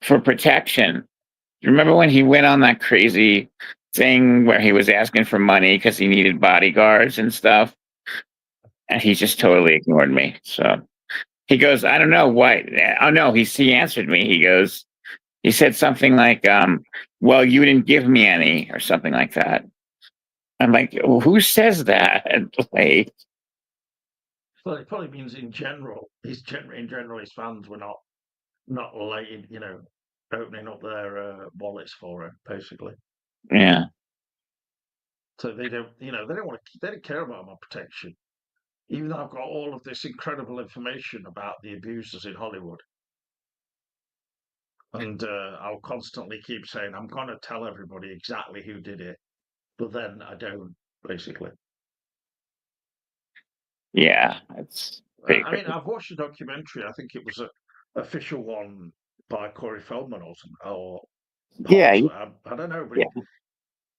S2: for protection? You remember when he went on that crazy thing where he was asking for money because he needed bodyguards and stuff? And he just totally ignored me. So he goes, I don't know why. Oh no, he answered me. He said something like, well, you didn't give me any or something like that. I'm like, well, who says that? Like,
S1: Well, it probably means in general, in general, his fans were not related, opening up their wallets for him, basically.
S2: yeah,
S1: So they don't want to, they don't care about my protection. Even though I've got all of this incredible information about the abusers in Hollywood, and I'll constantly keep saying I'm going to tell everybody exactly who did it, but then I don't, basically.
S2: yeah, it's pretty
S1: I mean,
S2: crazy.
S1: I've watched a documentary. I think it was a official one by Corey Feldman or something, or
S2: Yeah,
S1: parts of it. I don't know, but
S2: yeah.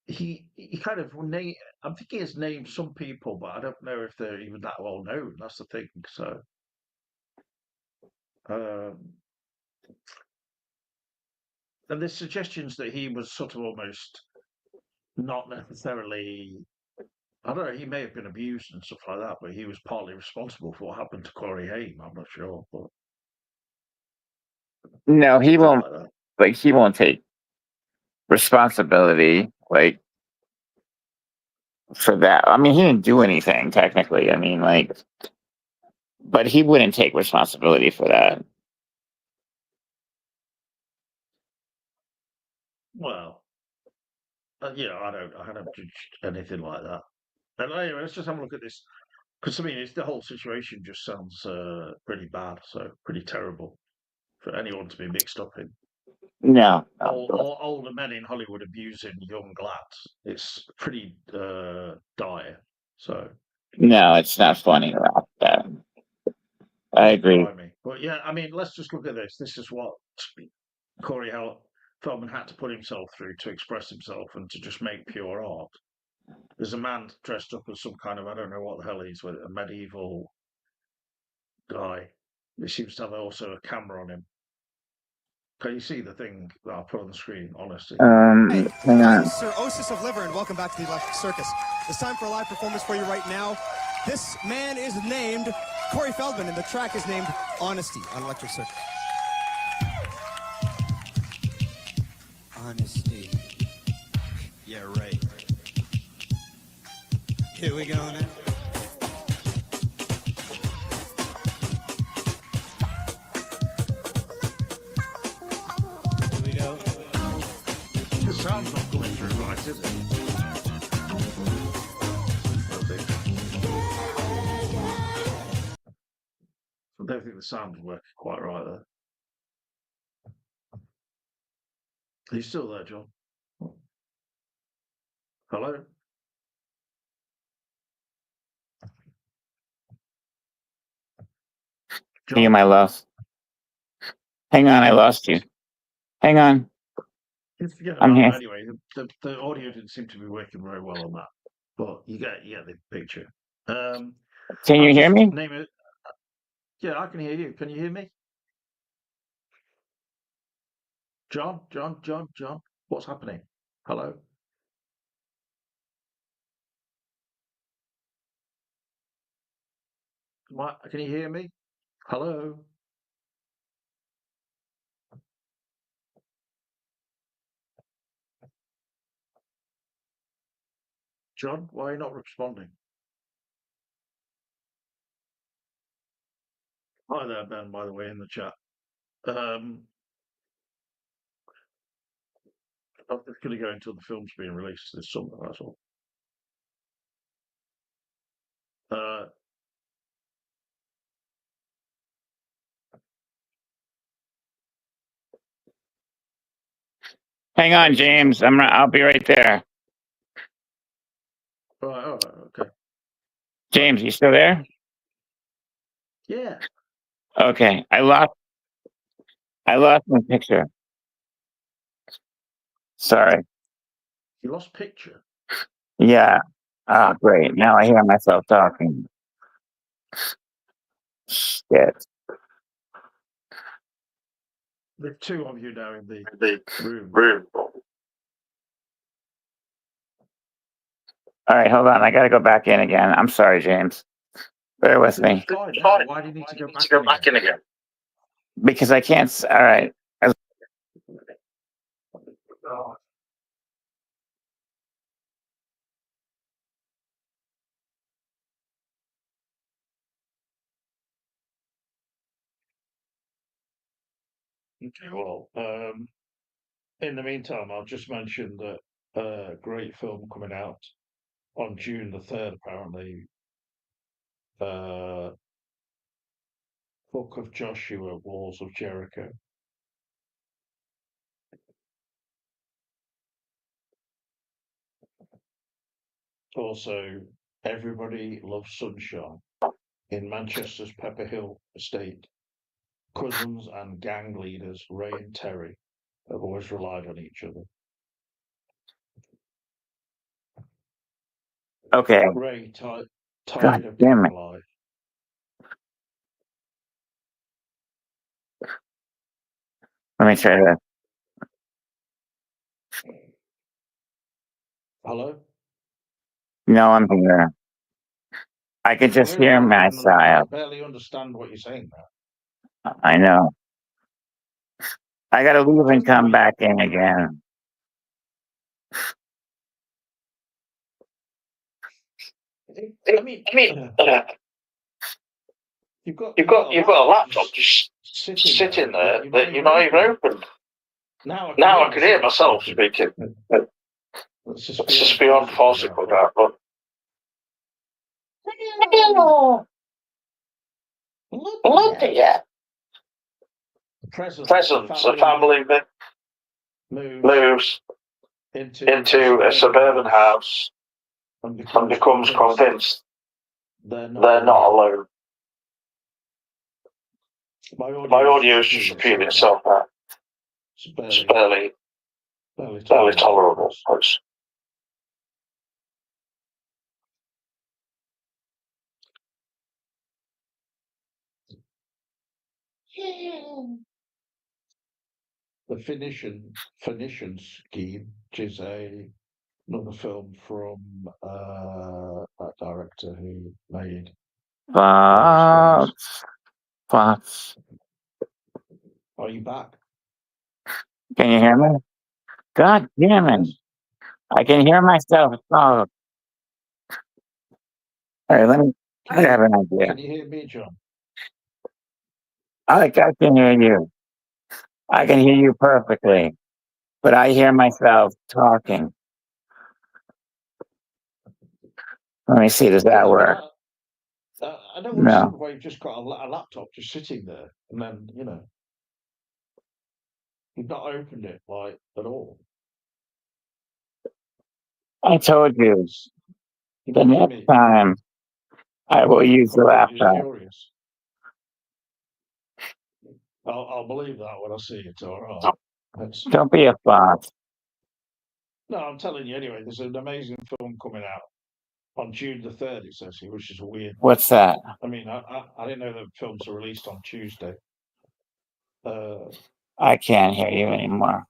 S1: he kind of name. I'm thinking he's named some people, but I don't know if they're even that well known. That's the thing. So, um, and there's suggestions that he was sort of almost not necessarily. I don't know. He may have been abused and stuff like that, but he was partly responsible for what happened to Corey Haim. I'm not sure, but
S2: No, he
S1: something
S2: won't.
S1: like that.
S2: Like, he won't take responsibility. Like for that. I mean, he didn't do anything technically. I mean, like, but he wouldn't take responsibility for that.
S1: Well, I don't judge anything like that. And anyway, let's just have a look at this because I mean, the whole situation just sounds pretty bad, so pretty terrible for anyone to be mixed up in.
S2: No, no,
S1: Older men in Hollywood abusing young lads. It's pretty dire. So
S2: no, it's not funny about that. I agree.
S1: blimey. But yeah, I mean, let's just look at this. This is what Corey Feldman had to put himself through to express himself and to just make pure art. There's a man dressed up as some kind of, I don't know what the hell he's with, a medieval guy. He seems to have also a camera on him. Can you see the thing that I put on the screen? Honestly.
S3: Hey,
S2: Hang
S3: I'm
S2: on.
S3: Sir Osis of Liver, and welcome back to the Electric Circus. It's time for a live performance for you right now. This man is named Corey Feldman, and the track is named Honesty on Electric Circus. Honesty. Yeah, right. Here we go now. Here we go.
S1: The sound's not coming through right, is it? I don't think the sound is working quite right there. Are you still there, John? Hello?
S2: You
S1: John?
S2: my lost. Hang on, I lost you. Hang on.
S1: Just forget
S2: I'm
S1: about
S2: here.
S1: that anyway. The audio didn't seem to be working very well on that, but you get the picture.
S2: Can
S1: I'll
S2: you hear
S1: just
S2: me?
S1: name it. Yeah, I can hear you. Can you hear me? John, John, John, John. What's happening? Hello? Can you hear me? Hello? John, why are you not responding? Hi there, Ben, by the way, in the chat. I'm just going to go until the film's being released this summer, that's all. Uh,
S2: Hang on, James. I'll be right there.
S1: right, all right, okay.
S2: James, you still there?
S1: Yeah,
S2: Okay. I lost my picture. Sorry.
S1: you lost picture.
S2: Yeah. Oh, great. Now I hear myself talking. Shit.
S1: There's two of you now in the room.
S2: All right, hold on. I got to go back in again. I'm sorry, James. Bear with me.
S1: Fine, now. Why do you need to go back in again?
S2: Because I can't. All right.
S1: Oh, okay, well, in the meantime, I'll just mention that a great film coming out on June the 3rd, apparently. Book of Joshua, Walls of Jericho. Also, Everybody Loves Sunshine in Manchester's Pepper Hill estate. Cousins and gang leaders Ray and Terry have always relied on each other.
S2: Okay.
S1: Ray, tired
S2: God
S1: of
S2: damn
S1: gang
S2: it.
S1: life.
S2: Let me try that.
S1: Hello?
S2: No, I'm here. I could just
S1: Really,
S2: hear
S1: I
S2: myself.
S1: barely understand what you're saying now.
S2: I know. I got to leave and
S1: Tell me
S2: come
S1: what
S2: back in again.
S1: I mean, you've got a laptop just sitting there that you're not even opened. Now I can hear myself speaking. It's just beyond farcical now. But look at you. Presents, a family that moves into a suburban house and becomes convinced they're not alone. My audio is just repeating itself now. It's barely tolerable. The Phoenician Scheme, which is another film from that director who made
S2: But, but,
S1: Are you back?
S2: can you hear me? God damn it.
S1: Yes.
S2: I can hear myself talk. All right, I have an idea.
S1: Can you hear me, John?
S2: I can hear you. I can hear you perfectly, but I hear myself talking. Let me see, does that work?
S1: I don't
S2: No.
S1: understand why you've just got a laptop just sitting there and then, you've not opened it, like, at all.
S2: I told you,
S1: You're
S2: the
S1: making
S2: next
S1: me
S2: time I will use the
S1: completely
S2: laptop.
S1: furious. I'll believe that when I see it, all right.
S2: Don't be a fox.
S1: No, I'm telling you anyway. There's an amazing film coming out on June the 3rd. It says here, which is weird.
S2: What's that?
S1: I mean, I didn't know that films are released on Tuesday.
S2: I can't hear you anymore.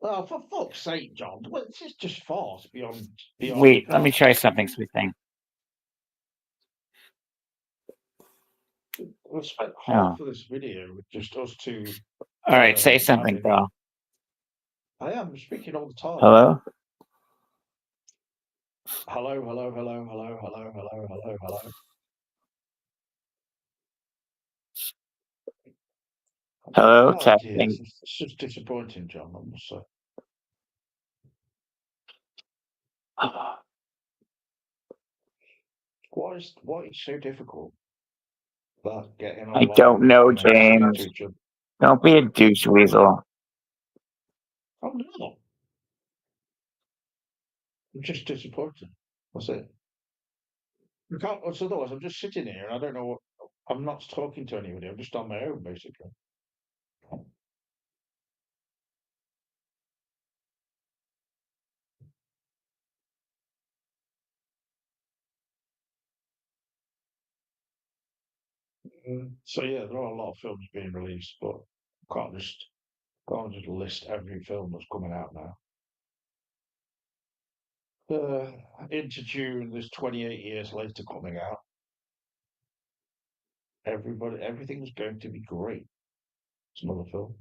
S1: Oh, for fuck's sake, John! Well, this is just farce beyond.
S2: Wait, let me try something, sweet thing.
S1: We've spent half of this video with just us two.
S2: All right, say something, bro.
S1: I am speaking all the time.
S2: Hello?
S1: Hello, hello, hello, hello, hello, hello, hello, hello.
S2: Hello,
S1: Oh,
S2: testing.
S1: dear. It's just disappointing, John, I must say. Why is it so difficult? That getting
S2: I don't know, James. Don't be a douche weasel.
S1: I'm not. I'm just disappointed. That's it. You can't. Otherwise, I'm just sitting here and I don't know what. I'm not talking to anybody. I'm just on my own, basically. So yeah, there are a lot of films being released, but can't just list every film that's coming out now. Into June, there's 28 years later coming out. Everything's going to be great. It's another film.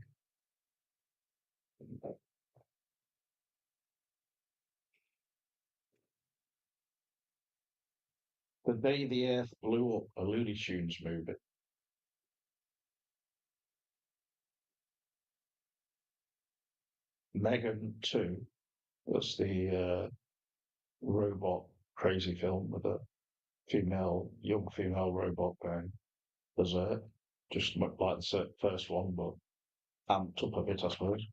S1: The Day the Earth Blew Up, a Looney Tunes movie. Megan 2. That's the robot crazy film with a young female robot going berserk. Just like the first one, but amped up a bit, I suppose.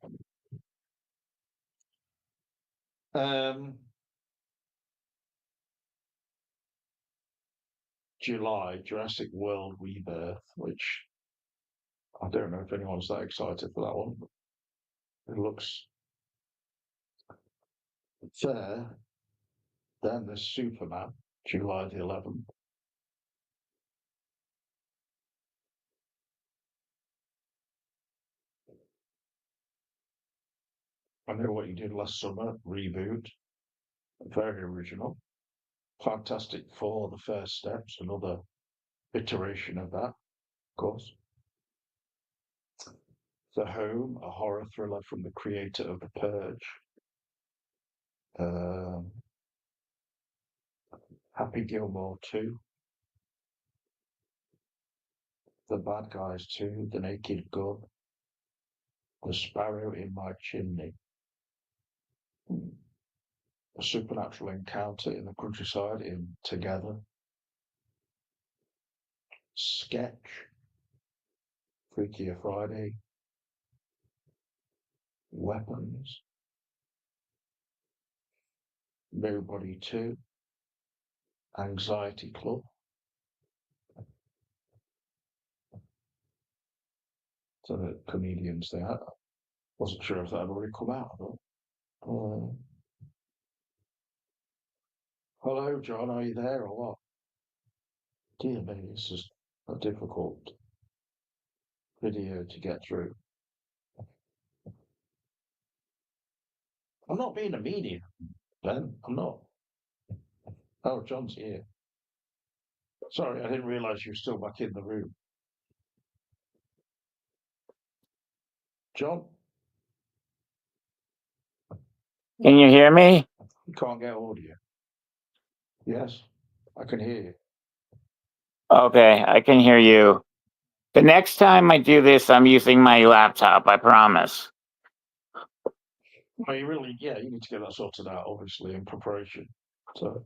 S1: July, Jurassic World Rebirth, which I don't know if anyone's that excited for that one, but it looks fair. Then there's Superman, July the 11th. I Know What You Did Last Summer, reboot. Very original. Fantastic Four, The First Steps, another iteration of that, of course. The Home, a horror thriller from the creator of The Purge. Happy Gilmore 2. The Bad Guys 2, The Naked Gun. The Sparrow in My Chimney. A supernatural encounter in the countryside in Together. Sketch. Freakier Friday. Weapons. Nobody 2. Anxiety Club. So the comedians there. Wasn't sure if that had already come out, but hello, John, are you there or what? Dear me, this is a difficult video to get through. I'm not being a media, Ben. I'm not. Oh, John's here. Sorry, I didn't realise you were still back in the room. John?
S2: Can you hear me?
S1: You can't get audio. Yes, I can hear you.
S2: Okay, I can hear you. The next time I do this, I'm using my laptop, I promise.
S1: Well, you need to get that sorted out, obviously, in preparation. So,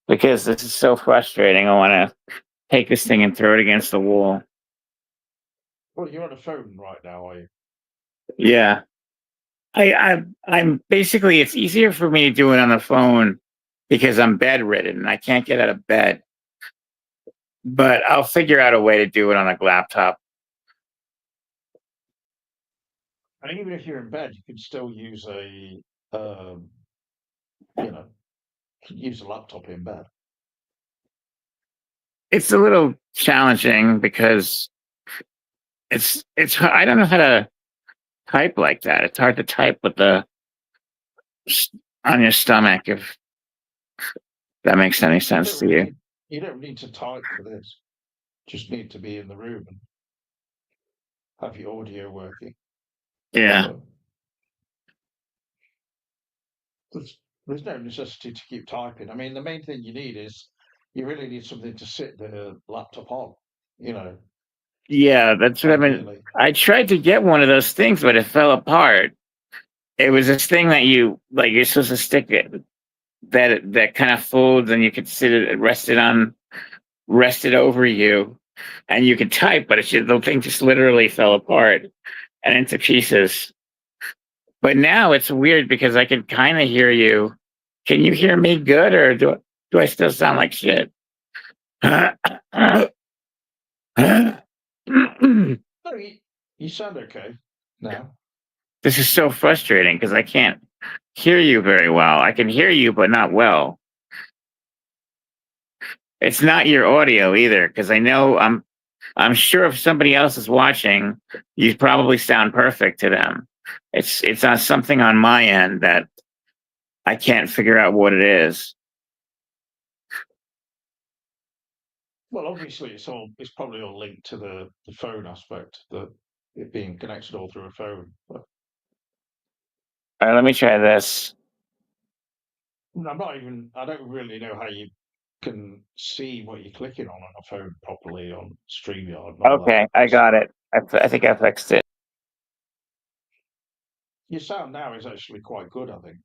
S2: because this is so frustrating. I want to take this thing and throw it against the wall.
S1: Well, you're on a phone right now, are you?
S2: Yeah. I'm basically, it's easier for me to do it on the phone because I'm bedridden and I can't get out of bed. But I'll figure out a way to do it on a laptop.
S1: And even if you're in bed, you can still use you know, use a laptop in bed.
S2: It's a little challenging because I don't know how to type like that. It's hard to type with the on your stomach, if that makes any
S1: You
S2: sense
S1: don't
S2: to
S1: really
S2: you.
S1: need, you don't need to type for this. Just need to be in the room and have your audio working.
S2: Yeah.
S1: So there's no necessity to keep typing. I mean, the main thing you need is you really need something to sit the laptop on, you know,
S2: Yeah, that's what I've been.
S1: ideally.
S2: I tried to get one of those things, but it fell apart. It was this thing that you're supposed to stick it that kind of folds and you could rest it over you, and you could type, but the thing just literally fell apart and into pieces. But now it's weird because I can kind of hear you. Can you hear me good, or do I still sound like shit?
S1: No, you sound okay now.
S2: This is so frustrating because I can't hear you very well. I can hear you, but not well. It's not your audio either, because I know I'm sure if somebody else is watching, you probably sound perfect to them. It's on something on my end that I can't figure out what it is.
S1: Well, obviously, it's probably all linked to the phone aspect, it being connected all through a phone. But
S2: All right, let me try this.
S1: I don't really know how you can see what you're clicking on a phone properly on StreamYard and all that.
S2: Okay, I got it. I think I fixed it.
S1: Your sound now is actually quite good, I think.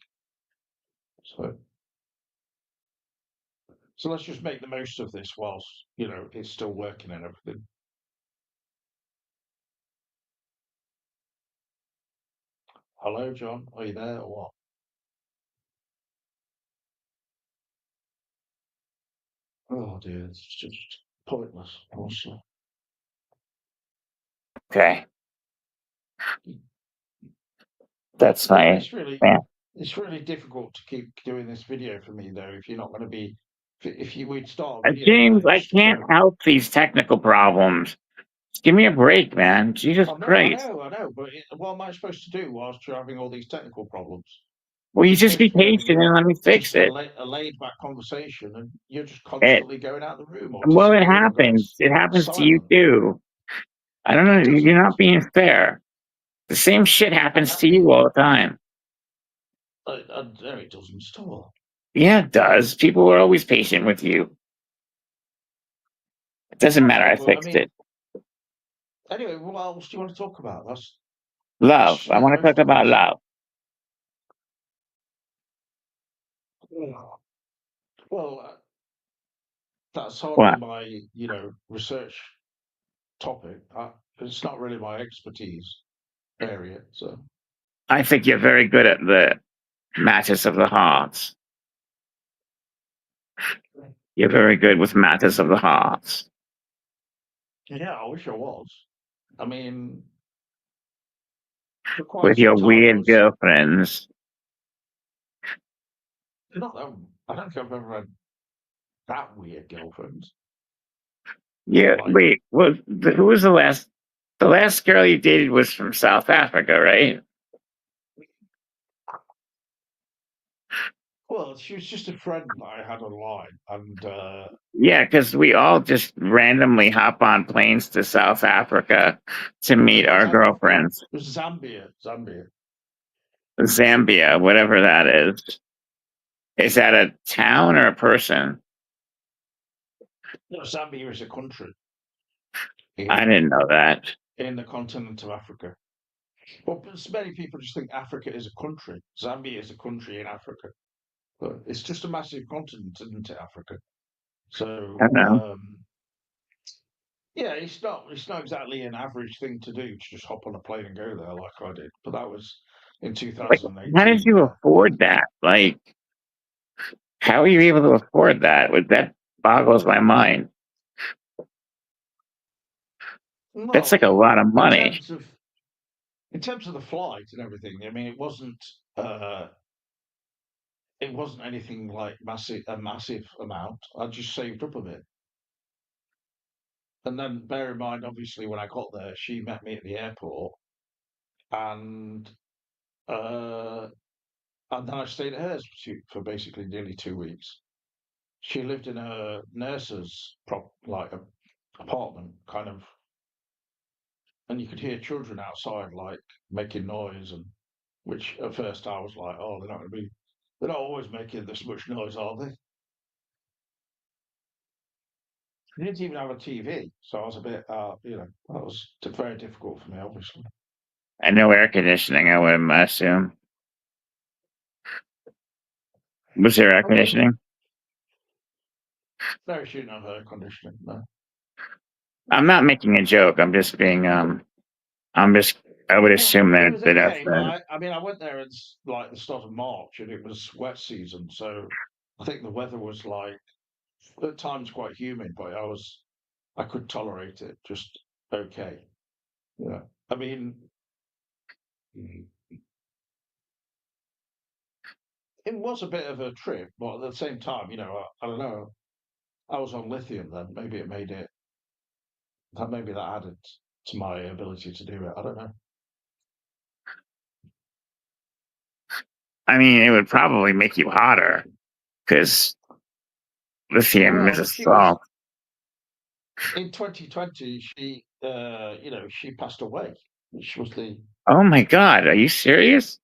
S1: So let's just make the most of this whilst, it's still working and everything. Hello, John. Are you there or what? Oh dear, it's just pointless. Also,
S2: Okay, that's my
S1: it's really
S2: man.
S1: it's really difficult to keep doing this video for me though. If you're not going to be, if you would start a video
S2: James,
S1: today,
S2: I
S1: just
S2: can't help these technical problems. Give me a break, man. Jesus Christ.
S1: I know, but what am I supposed to do whilst you're having all these technical problems?
S2: Will you
S1: It's
S2: just
S1: supposed
S2: be
S1: to be having
S2: patient and let me fix
S1: just
S2: it?
S1: a laid back conversation, and you're just
S2: It
S1: constantly going out the room or
S2: well, it
S1: disappearing or going
S2: happens. It happens to you
S1: silent.
S2: too. I don't know.
S1: It
S2: You're
S1: doesn't.
S2: not being fair. The same shit happens to you all the time.
S1: No, it doesn't at all.
S2: Yeah, it does. People are always patient with you. It doesn't matter. I
S1: But I
S2: fixed
S1: mean,
S2: it.
S1: anyway, what else do you want to talk about? Let's
S2: Love.
S1: just
S2: I
S1: make the
S2: want to talk
S1: most of
S2: about
S1: this.
S2: love.
S1: Well, that's hardly
S2: What?
S1: my, research topic. It's not really my expertise area. So,
S2: I think you're very good at the matters of the hearts. You're very good with matters of the hearts.
S1: yeah, I wish I was. I mean, for quite
S2: With
S1: some
S2: your
S1: time, I
S2: weird
S1: was
S2: girlfriends.
S1: not that. I don't think I've ever had that weird girlfriend.
S2: Yeah.
S1: Like,
S2: Wait. Who was the last? The last girl you dated was from South Africa, right?
S1: well, she was just a friend that I had online, and
S2: Yeah, because we all just randomly hop on planes to South Africa to meet our girlfriends.
S1: it was Zambia.
S2: Zambia, whatever that is. Is that a town or a person?
S1: No, Zambia is a country
S2: I didn't know that.
S1: in the continent of Africa. Well, many people just think Africa is a country. Zambia is a country in Africa, but it's just a massive continent, isn't it, Africa? So,
S2: I don't know.
S1: yeah, it's not exactly an average thing to do to just hop on a plane and go there like I did. But that was in
S2: Like, how did
S1: 2018.
S2: you
S1: Yeah,
S2: afford that? Like, how are you able to afford that? That boggles my mind. That's
S1: well,
S2: like a lot of
S1: in
S2: money.
S1: terms of in terms of the flight and everything, I mean, uh, it wasn't anything like a massive amount. I just saved up a bit. And then bear in mind, obviously, when I got there, she met me at the airport, and uh, and then I stayed at hers for basically nearly 2 weeks. She lived in a nurse's apartment, kind of, and you could hear children outside like making noise, and which at first I was like, oh, they're not always making this much noise, are they? They didn't even have a TV, so I was a bit, that was very difficult for me, obviously.
S2: And no air conditioning, I would assume. Was there air
S1: I mean,
S2: conditioning?
S1: no, she didn't have air conditioning. No.
S2: I'm not making a joke. I'm just being I'm just I would
S1: Well,
S2: assume
S1: it
S2: that
S1: was
S2: that that's
S1: okay, but
S2: the
S1: I mean, I went there it's like the start of March, and it was wet season, so I think the weather was like at times quite humid, but I could tolerate it just okay. Yeah, I mean, mm, it was a bit of a trip, but at the same time, I don't know. I was on lithium then. Maybe it made it. Maybe that added to my ability to do it. I don't know.
S2: I mean, it would probably make you hotter because lithium is
S1: Well,
S2: a
S1: she was
S2: salt.
S1: in 2020. She passed away. Which was the
S2: Oh my god, are you serious?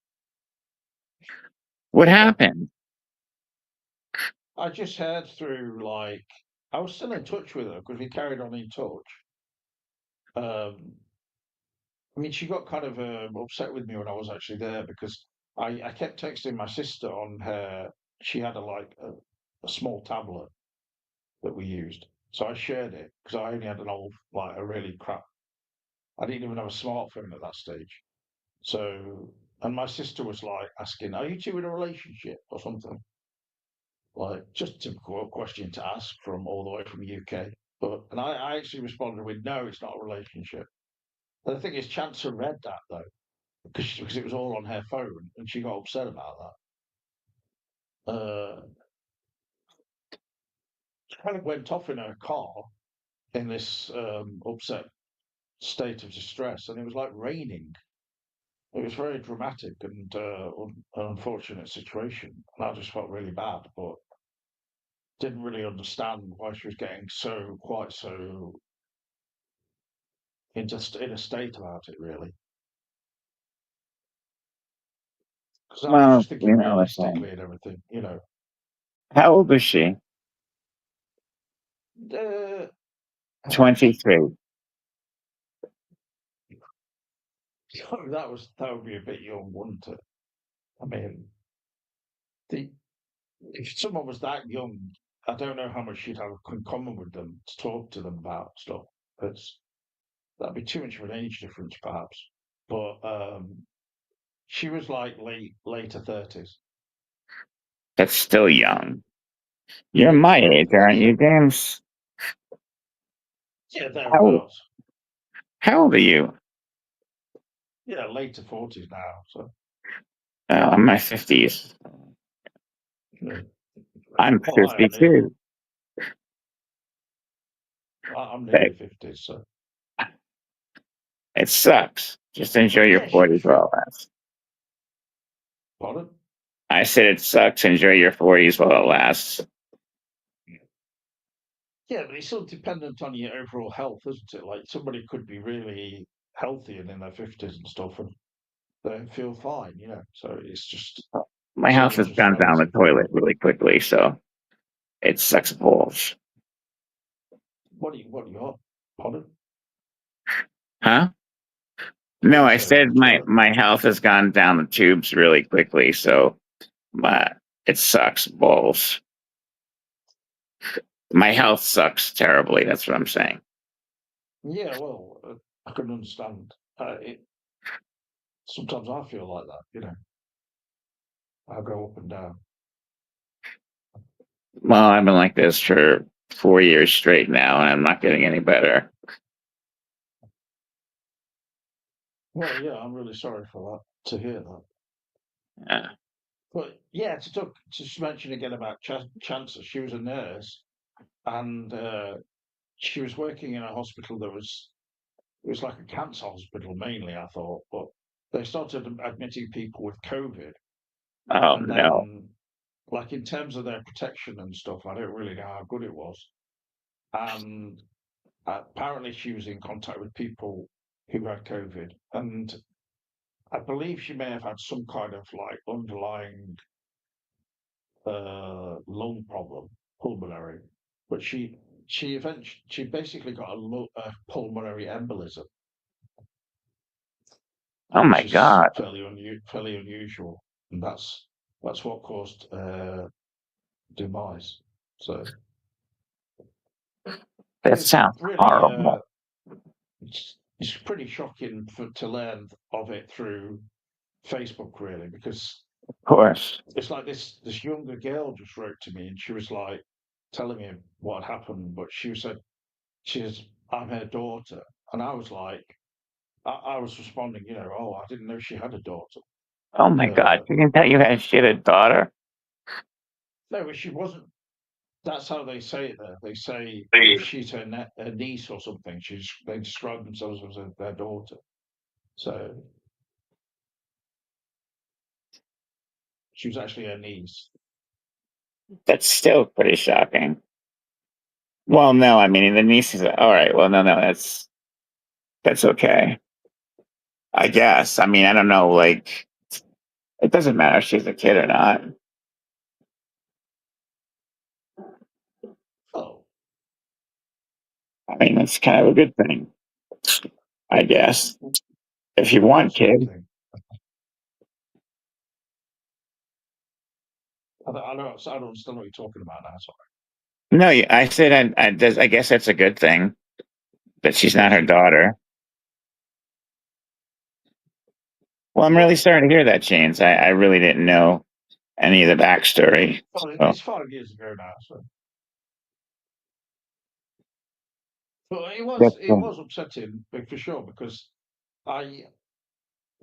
S2: What
S1: yeah.
S2: happened?
S1: I just heard through like I was still in touch with her because we carried on in touch. Um, I mean, she got kind of upset with me when I was actually there because I kept texting my sister on her. She had a small tablet that we used, so I shared it because I only had a really crap. I didn't even have a smartphone at that stage. So, and my sister was like asking, "Are you two in a relationship or something?" Like just a typical question to ask from all the way from the UK. And I actually responded with, "No, it's not a relationship." And the thing is, Chancer read that though because it was all on her phone, and she got upset about that. She kind of went off in her car in this upset state of distress, and it was like raining. It was very dramatic and an unfortunate situation, and I just felt really bad, but didn't really understand why she was getting quite so just in a state about it, really. Because I was
S2: Well,
S1: just thinking
S2: it's like,
S1: realistically and everything.
S2: how old was she?
S1: Uh,
S2: 23.
S1: that would be a bit young, wouldn't it? I mean, the if someone was that young, I don't know how much you'd have in common with them to talk to them about stuff. It's That'd be too much of an age difference, perhaps. But she was like later 30s.
S2: That's still young. You're my age, aren't
S1: Yeah,
S2: you, James?
S1: yeah,
S2: How
S1: thereabouts.
S2: how old are you?
S1: Yeah, later 40s now. So
S2: Oh, I'm in my 50s.
S1: yeah.
S2: I'm
S1: Well, nearly,
S2: 52.
S1: I'm nearly
S2: But
S1: 50s. So
S2: it sucks. Just enjoy your
S1: yeah, she
S2: 40s
S1: was.
S2: while it lasts.
S1: Pardon?
S2: I said it sucks. Enjoy your 40s while it lasts.
S1: Yeah, but it's all dependent on your overall health, isn't it? Like somebody could be really healthy and in their 50s and stuff, and they feel fine. So
S2: My
S1: it's
S2: house
S1: all
S2: has
S1: just
S2: gone down the
S1: relative,
S2: toilet really quickly, so it sucks balls.
S1: What do you want? Pardon?
S2: Huh?
S1: What
S2: No,
S1: do you
S2: I
S1: say about
S2: said
S1: the
S2: my
S1: toilet?
S2: my health has gone down the tubes really quickly, so my it sucks balls. My health sucks terribly. That's what I'm saying.
S1: Yeah, well, I can understand. Sometimes I feel like that. I go up and down.
S2: Well, I've been like this for 4 years straight now, and I'm not getting any better.
S1: Well, yeah, I'm really sorry for that, to hear that.
S2: Yeah.
S1: But yeah, to just mention again about Chancellor, she was a nurse and she was working in a hospital that it was like a cancer hospital mainly, I thought, but they started admitting people with COVID,
S2: Oh
S1: and
S2: no.
S1: then like in terms of their protection and stuff, I don't really know how good it was. And apparently, she was in contact with people who had COVID, and I believe she may have had some kind of like underlying lung problem, pulmonary, but she basically got a pulmonary embolism,
S2: Oh my
S1: which is
S2: God.
S1: fairly unusual, and that's what caused demise. So
S2: That
S1: it's
S2: sounds
S1: really
S2: horrible.
S1: it's pretty shocking to learn of it through Facebook, really, because
S2: Of course.
S1: it's like this younger girl just wrote to me, and she was like telling me what had happened, but she said she's I'm her daughter, and I was like, I was responding, oh, I didn't know she had a daughter.
S2: Oh my God.
S1: Uh,
S2: You can tell you had she had a daughter.
S1: no, but she wasn't. That's how they say it there. They say if
S2: Please.
S1: she's her niece or something, they describe themselves as their daughter. So she was actually her niece.
S2: That's still pretty shocking. Well, no, I mean the niece is all right. Well, no, that's okay. I guess. I mean, I don't know. Like, it doesn't matter if she's a kid or not.
S1: Oh,
S2: I mean, it's kind of a good thing, I guess. If you want
S1: what's a good
S2: kid,
S1: thing? I don't understand what you're talking about now. Sorry.
S2: no, I said I guess that's a good thing, but she's not
S1: What's
S2: her
S1: a good thing?
S2: daughter. Well, I'm really
S1: Well,
S2: sorry to hear that, James. I really didn't know any of the backstory. So,
S1: it's 5 years ago now, so. But
S2: that's,
S1: it was upsetting for sure because I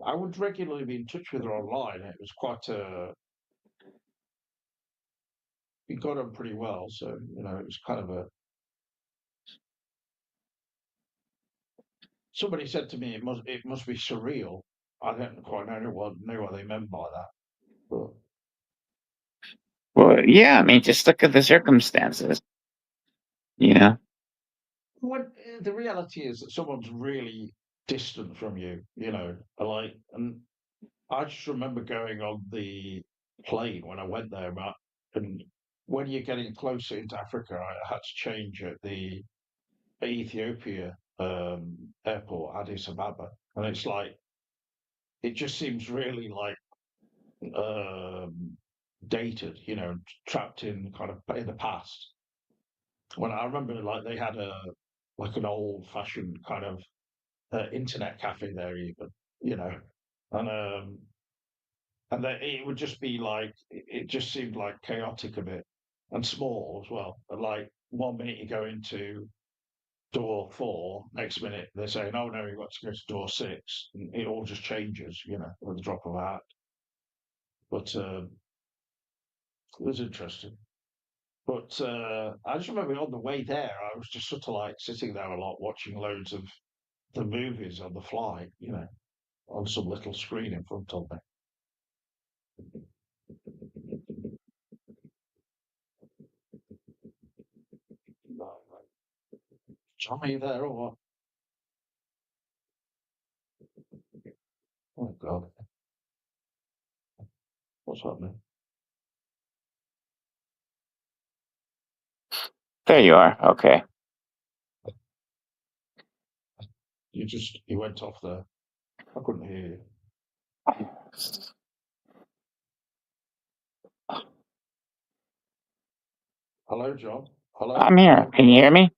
S1: I would regularly be in touch with her online. It was quite we got on pretty well, so it was kind of a. Somebody said to me it must be surreal. I don't quite know what they meant by that, but
S2: well, yeah. I mean, just look at the circumstances. You know.
S1: the reality is that someone's really distant from you, like, and I just remember going on the plane when I went there, and when you're getting closer into Africa, I had to change at the Ethiopia airport, Addis Ababa, and it's like it just seems really like dated, trapped in kind of in the past. When I remember, like they had an old-fashioned kind of internet cafe there, even, you know, and then it would just be like it just seemed like chaotic a bit and small as well. But like 1 minute you go into door 4, next minute they're saying, "Oh no, you've got to go to door 6." And it all just changes, with the drop of a hat. But it was interesting. But I just remember on the way there, I was just sort of like sitting there a lot, watching loads of the movies on the flight, on some little screen in front of me. John, are you there or what? Oh God, what's happening?
S2: There you are. Okay.
S1: You went off there. I couldn't hear you. Hello, John. Hello,
S2: I'm here.
S1: hello.
S2: Can you hear me?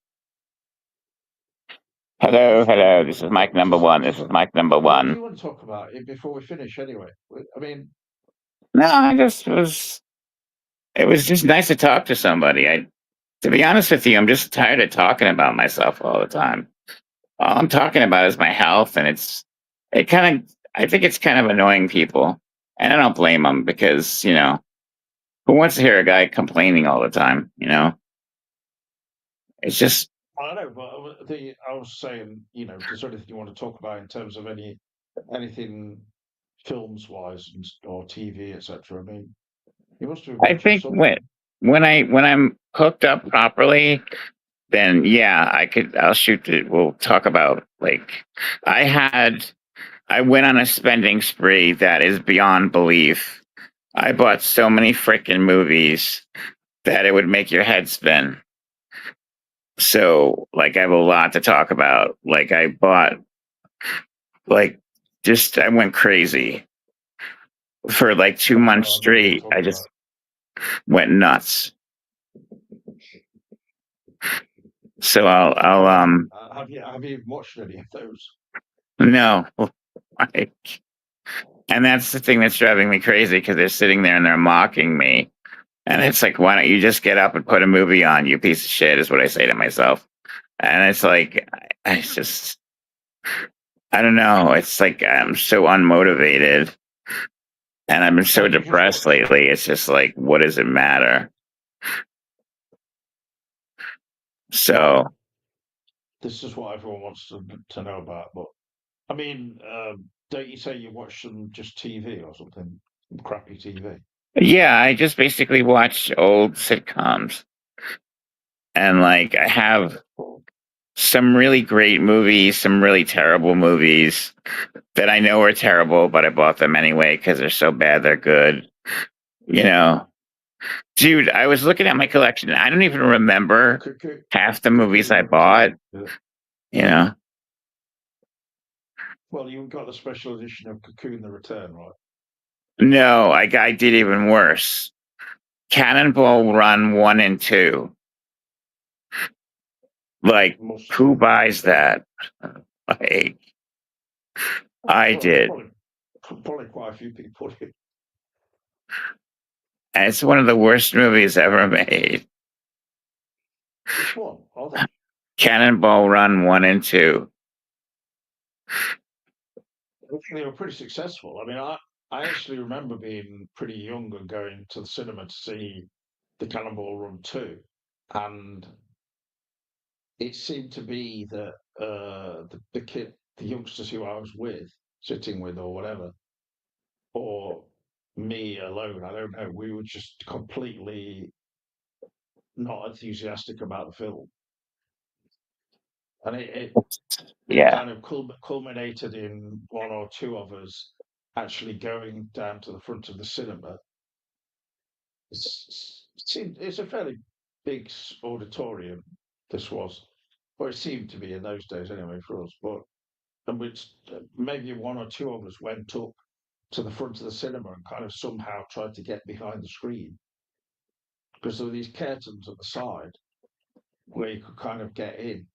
S1: Yeah,
S2: Hello,
S1: just
S2: hello.
S1: about.
S2: This is Mike number one. This is Mike number
S1: What do
S2: one.
S1: you want to talk about before we finish? Anyway, I mean,
S2: No, I just was. It was just nice to talk to somebody. To be honest with you, I'm just tired of talking about myself all the time. All I'm talking about is my health, and it's I think it's kind of annoying people, and I don't blame them because who wants to hear a guy complaining all the time? It's just
S1: I know, but I was saying, is there anything you want to talk about in terms of anything films wise or TV, etc.? I mean, you must have been
S2: I
S1: watching
S2: think
S1: something.
S2: when I'm hooked up properly, then yeah, I'll shoot it. We'll talk about like I had I went on a spending spree that is beyond belief. I bought so many freaking movies that it would make your head spin. So, like, I have a lot to talk about. Like, I bought, like, I went crazy for like 2 months
S1: I know what you're
S2: straight. I
S1: talking
S2: just
S1: about.
S2: went nuts. So
S1: Have you watched any of those?
S2: no, like, and that's the thing that's driving me crazy because they're sitting there and they're mocking me. And it's like, why don't you just get up and put a movie on, you piece of shit, is what I say to myself. And it's like, I just, I don't know. It's like I'm so unmotivated and I've been so
S1: Well, you just
S2: depressed
S1: watch.
S2: lately. It's just like, what does it matter? So,
S1: Well, this is what everyone wants to know about. But I mean, don't you say you watch some just TV or something, crappy TV?
S2: yeah, I just basically watch old sitcoms. And like, I have some really great movies, some really terrible movies that I know are terrible, but I bought them anyway because they're so bad they're good. You know, dude, I was looking at my collection. I don't even remember half the movies
S1: Cocoon
S2: I
S1: the
S2: bought.
S1: Return. Yeah.
S2: You know,
S1: Well, you got the special edition of Cocoon the Return, right?
S2: no, I did even worse. Cannonball Run 1 and 2. Like,
S1: Must
S2: who
S1: do.
S2: buys that? Like, I
S1: Well, there's
S2: did.
S1: probably quite a few people do.
S2: And it's one of the worst movies ever made.
S1: Which one are they?
S2: Cannonball Run 1 and 2.
S1: They were pretty successful. I mean, I actually remember being pretty young and going to the cinema to see the Cannonball Run 2. And it seemed to be that the youngsters who I was with, sitting with or whatever, or me alone, I don't know, we were just completely not enthusiastic about the film. And it
S2: Yeah.
S1: kind of culminated in one or two of us actually going down to the front of the cinema. It's a fairly big auditorium, this was, or it seemed to be in those days anyway for us. But and which maybe one or two of us went up to the front of the cinema and kind of somehow tried to get behind the screen because there were these curtains at the side where you could kind of get in.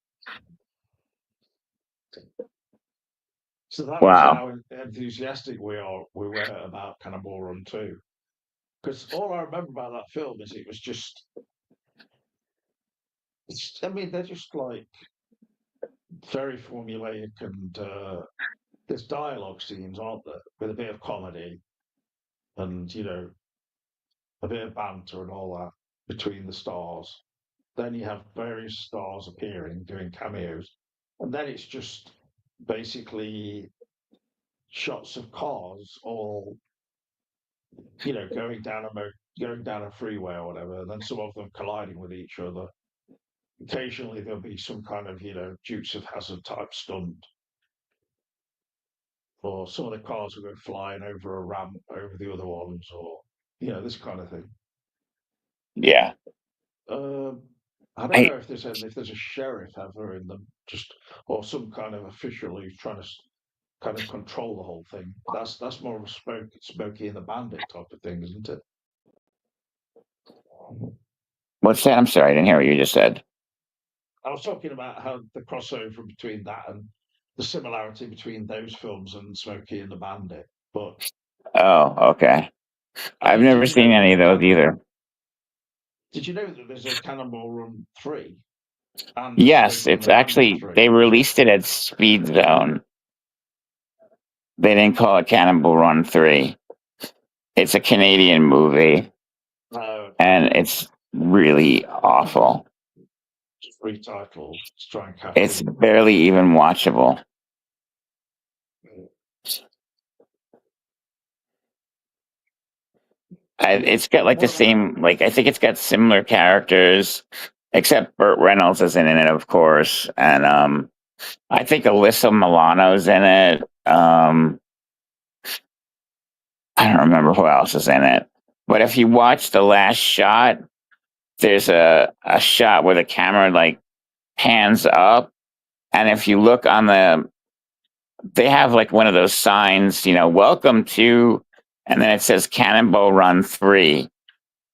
S1: So that was
S2: Wow.
S1: how enthusiastic we were about Cannonball Run 2. Because all I remember about that film is it was just, I mean, they're just like very formulaic and there's dialogue scenes, aren't there, with a bit of comedy and, a bit of banter and all that between the stars. Then you have various stars appearing, doing cameos. And then it's just basically shots of cars all going down a freeway or whatever, and then some of them colliding with each other. Occasionally there'll be some kind of Dukes of Hazzard type stunt, or some of the cars will go flying over a ramp over the other ones, or this kind of thing.
S2: Yeah.
S1: Um, I don't
S2: I
S1: know if there's a sheriff ever in them, just or some kind of official who's trying to kind of control the whole thing. That's more of a Smokey and the Bandit type of thing, isn't it?
S2: What's that? I'm sorry, I didn't hear what you just said.
S1: I was talking about how the crossover between that and the similarity between those films and Smokey and the Bandit. But
S2: Oh, okay.
S1: I
S2: I've
S1: mean,
S2: never seen any of those either.
S1: Did you know that there's a Cannonball Run 3 and a
S2: Yes,
S1: Smokey and
S2: it's
S1: the Bandit
S2: actually
S1: 3
S2: they
S1: as well?
S2: released it at Speed Zone. They didn't call it Cannonball Run 3. It's a Canadian movie,
S1: No,
S2: and it's really awful.
S1: just retitle to try and catch
S2: It's
S1: up.
S2: barely even watchable. It's got like the same, like I think it's got similar characters, except Burt Reynolds is in it, of course, and I think Alyssa Milano's in it. I don't remember who else is in it, but if you watch The Last Shot, there's a shot where the camera like pans up, and if you look on they have like one of those signs, welcome to, and then it says Cannonball Run 3,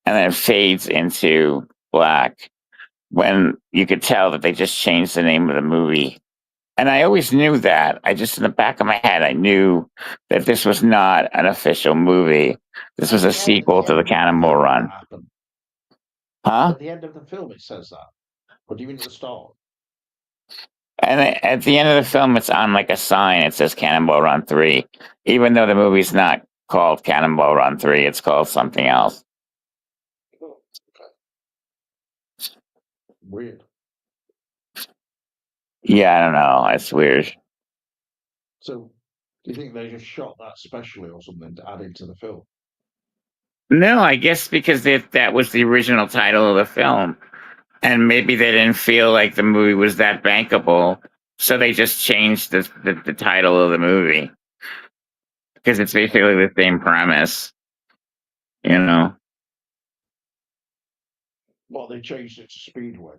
S2: and then it fades into black when you could tell that they just changed the name of the movie. And I always knew that. I just, in the back of my head, I knew that this was not an official movie. This was a sequel to the Cannonball Run. Huh?
S1: At the end of the film, it says that. What do you mean at the start?
S2: And at the end of the film, it's on like a sign. It says Cannonball Run 3, even though the movie's not called Cannonball Run 3. It's called something else.
S1: Oh, okay. Weird.
S2: Yeah, I don't know. It's weird.
S1: So, do you think they just shot that specially or something to add into the film?
S2: No, I guess because that was the original title of the film. And maybe they didn't feel like the movie was that bankable. So they just changed the title of the movie. Because it's basically the same premise.
S1: Well, they changed it to Speedway.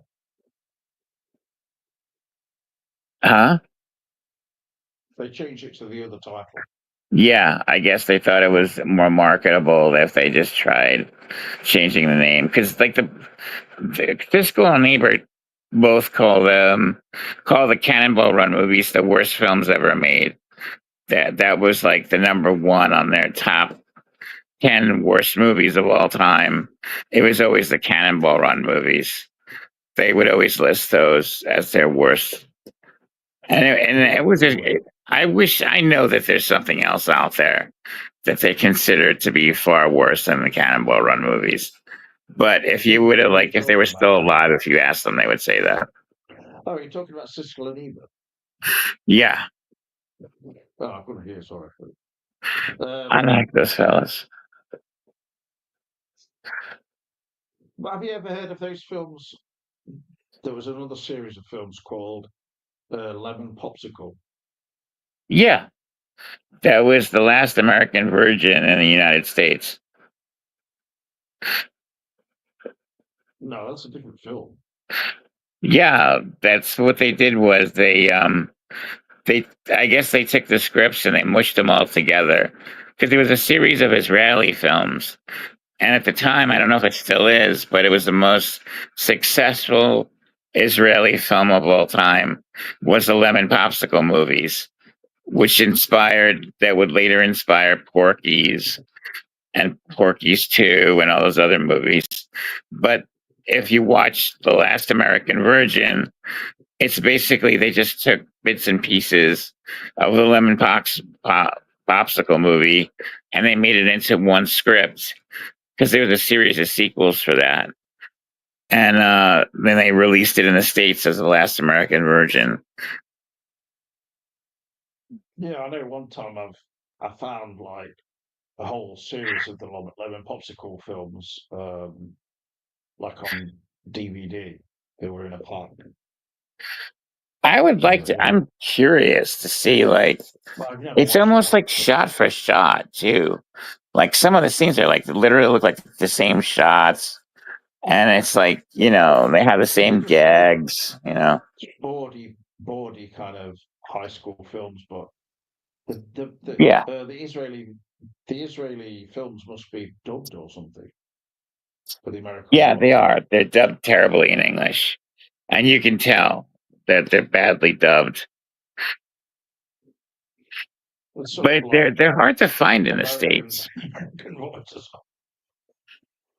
S2: Huh?
S1: They changed it to the other title.
S2: Yeah, I guess they thought it was more marketable if they just tried changing the name. Because like the Siskel and Ebert both call the Cannonball Run movies the worst films ever made. That was like the number one on their top 10 worst movies of all time. It was always the Cannonball Run movies. They would always list those as their worst. And it was. I know that there's something else out there that they consider to be far worse than the Cannonball Run movies. But if you would have, like, if they were still alive, if you asked them, they would say that.
S1: Oh, you're talking about Siskel and Ebert?
S2: Yeah.
S1: Oh, I couldn't hear, sorry.
S2: I like those fellas.
S1: Have you ever heard of those films? There was another series of films called Lemon Popsicle.
S2: Yeah. That was The Last American Virgin in the United States.
S1: No, that's a different film.
S2: Yeah, that's what they did was I guess they took the scripts and they mushed them all together because there was a series of Israeli films. And at the time, I don't know if it still is, but it was the most successful Israeli film of all time was the Lemon Popsicle movies, that would later inspire Porky's and Porky's 2 and all those other movies. But if you watch The Last American Virgin, it's basically they just took bits and pieces of the Popsicle movie and they made it into one script because there was a series of sequels for that. And then they released it in the States as The Last American Virgin.
S1: Yeah, I know one time I found like a whole series of the Lemon Popsicle films, like on DVD. They were in a park.
S2: I would like to. I'm curious to see, like, it's almost like shot for shot too. Like some of the scenes are like literally look like the same shots, and it's like they have the same gags.
S1: Bawdy kind of high school films, but
S2: Yeah.
S1: the Israeli films must be dubbed or something for the American.
S2: Yeah, they are. They're dubbed terribly in English, and you can tell that they're badly dubbed. But they're hard to find in the States.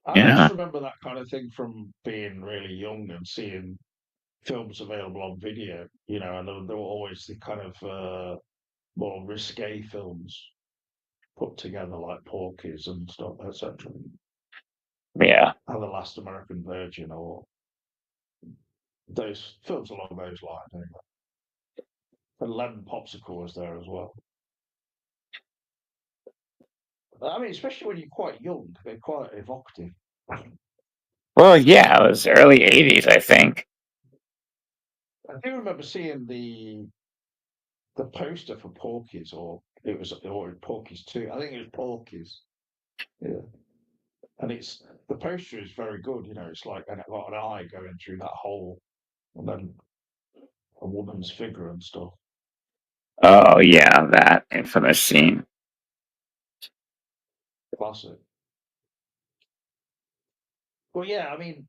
S1: I just remember that kind of thing from being really young and seeing films available on video, and there were always the kind of more risque films put together, like Porky's and stuff, etc.
S2: Yeah.
S1: And The Last American Virgin, or those films along those lines. Anyway. And Lemon Popsicle was there as well. I mean, especially when you're quite young, they're quite evocative.
S2: Well, yeah, it was early 80s, I think.
S1: I do remember seeing the poster for Porky's, or Porky's 2. I think it was Porky's. Yeah. And the poster is very good, it's like got an eye going through that hole, and then a woman's figure and stuff.
S2: Oh, yeah, that infamous scene.
S1: Classic. Well, yeah, I mean,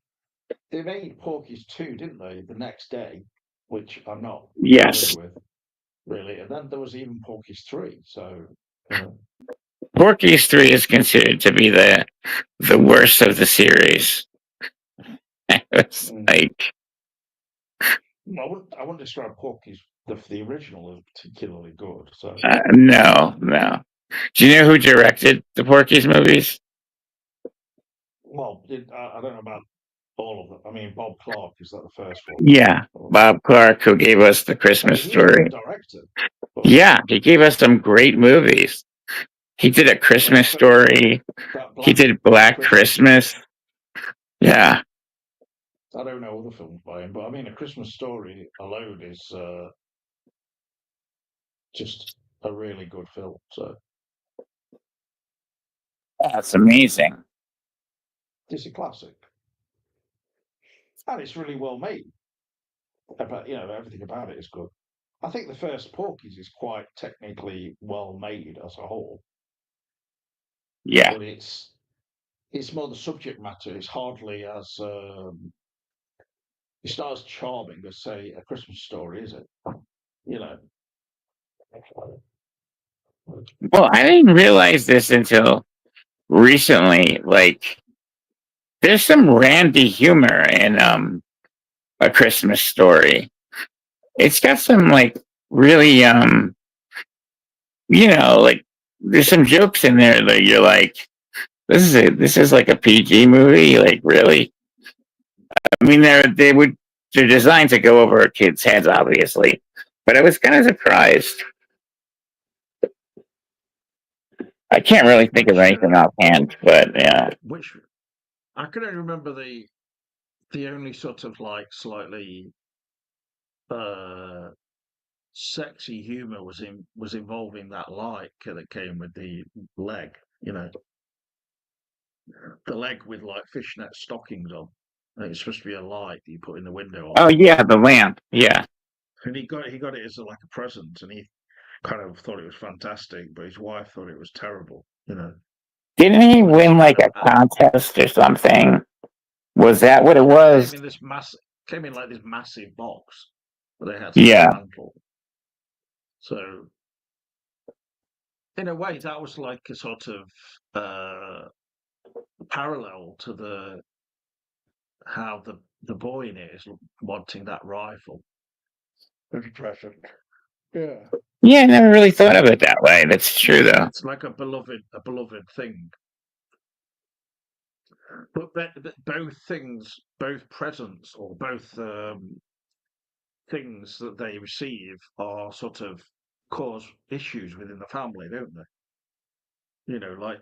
S1: they made Porky's 2, didn't they, the next day, which I'm not
S2: Yes.
S1: familiar with, really. And then there was even Porky's 3, so. Uh,
S2: Porky's 3 is considered to be the worst of the series. It's like,
S1: I wouldn't describe Porky's, the original, as particularly good. So.
S2: no. Do you know who directed the Porky's movies?
S1: Well, I don't know about all of them. I mean, Bob Clark, is that the first one?
S2: Yeah, Bob Clark, who gave us The Christmas
S1: He's a
S2: Story.
S1: good director. But
S2: Yeah, he gave us some great movies. He did A Christmas Story. He did Black Christmas. Yeah.
S1: I don't know other films by him, but I mean, A Christmas Story alone is just a really good film. So
S2: That's amazing.
S1: it's a classic, and it's really well made. But everything about it is good. I think the first Porky's is quite technically well made as a whole.
S2: Yeah.
S1: But it's more the subject matter. It's hardly as it's not as charming as, say, A Christmas Story, is it?
S2: Well, I didn't realize this until recently. Like, there's some randy humor in A Christmas Story. It's got some like really like there's some jokes in there that you're like, this is like a PG movie, like really. I mean, they're designed to go over kids' heads, obviously, but I was kind of surprised. I can't really think of anything offhand, but yeah.
S1: Which I can only remember the only sort of like slightly sexy humor was involving that light that came with the leg, the leg with like fishnet stockings on. And it's supposed to be a light that you put in the window.
S2: Oh yeah, the lamp. Yeah.
S1: And he got it as like a present, and he kind of thought it was fantastic, but his wife thought it was terrible.
S2: Didn't he win like a contest or something? Was that what it was?
S1: Came in like this massive box that they had to dismantle. So, in a way, that was like a sort of parallel to how the boy in it is wanting that rifle. Very present. Yeah.
S2: Yeah, I never really thought of it that way. That's true, though.
S1: It's like a beloved thing. But both things, both presents, or both things that they receive are sort of cause issues within the family, don't they? Like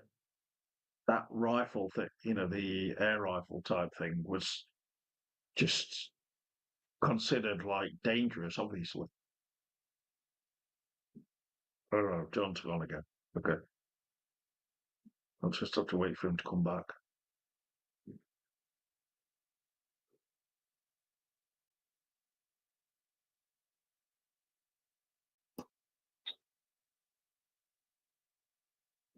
S1: that rifle thing, the air rifle type thing was just considered like dangerous, obviously. Oh, John's gone again. Okay. I'll just have to wait for him to come back.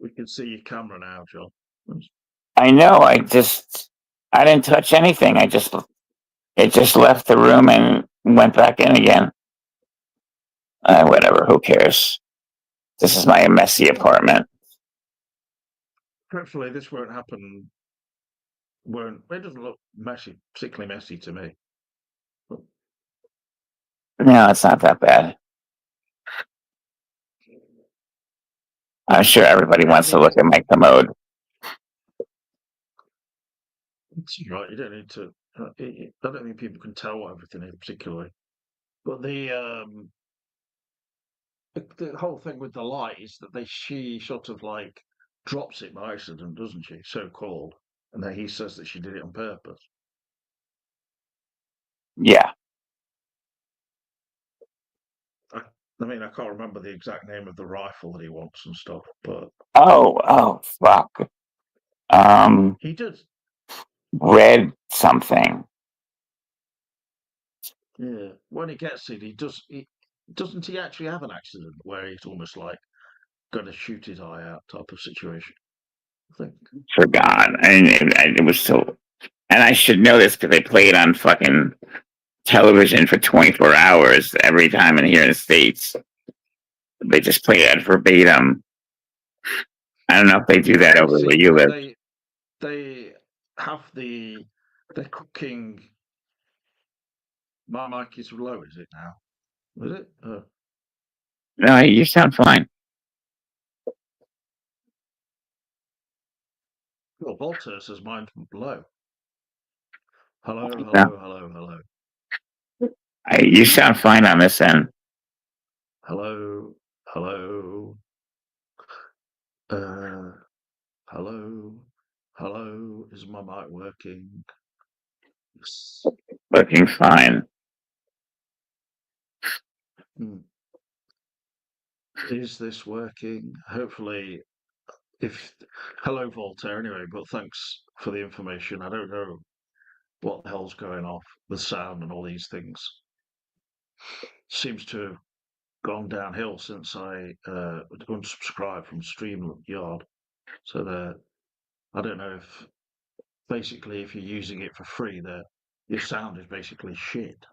S1: We can see your camera now, John.
S2: I know. I didn't touch anything. It just left the room and went back in again. Whatever. Who cares? This is my messy apartment.
S1: Hopefully, this won't happen. It doesn't look messy, particularly messy to me.
S2: No, it's not that bad. I'm sure everybody wants to look at my commode.
S1: It's right. You don't need to. I don't think people can tell what everything is particularly. But the whole thing with the light is that she sort of like drops it by accident, doesn't she? So called, and then he says that she did it on purpose.
S2: Yeah.
S1: I mean, I can't remember the exact name of the rifle that he wants and stuff, but
S2: Oh, fuck.
S1: he does.
S2: Red something.
S1: Yeah, when he gets it, doesn't he actually have an accident where he's almost like going to shoot his eye out type of situation? I think.
S2: Forgot. And it was so. And I should know this because they play it on fucking television for 24 hours every time in here in the States. They just play it verbatim. I don't know if they do that over where you live.
S1: They have they're cooking. My mic is low, is it now? Is it?
S2: No, you sound fine.
S1: Well, Voltaire says mine's low. Hello, hello,
S2: No.
S1: hello.
S2: You sound fine on this end.
S1: Hello, hello. Hello. Is my mic working?
S2: Looking fine.
S1: Is this working? Hopefully, hello Voltaire anyway, but thanks for the information. I don't know what the hell's going off with sound and all these things. Seems to have gone downhill since I unsubscribed from StreamYard. So I don't know if basically if you're using it for free, your sound is basically shit.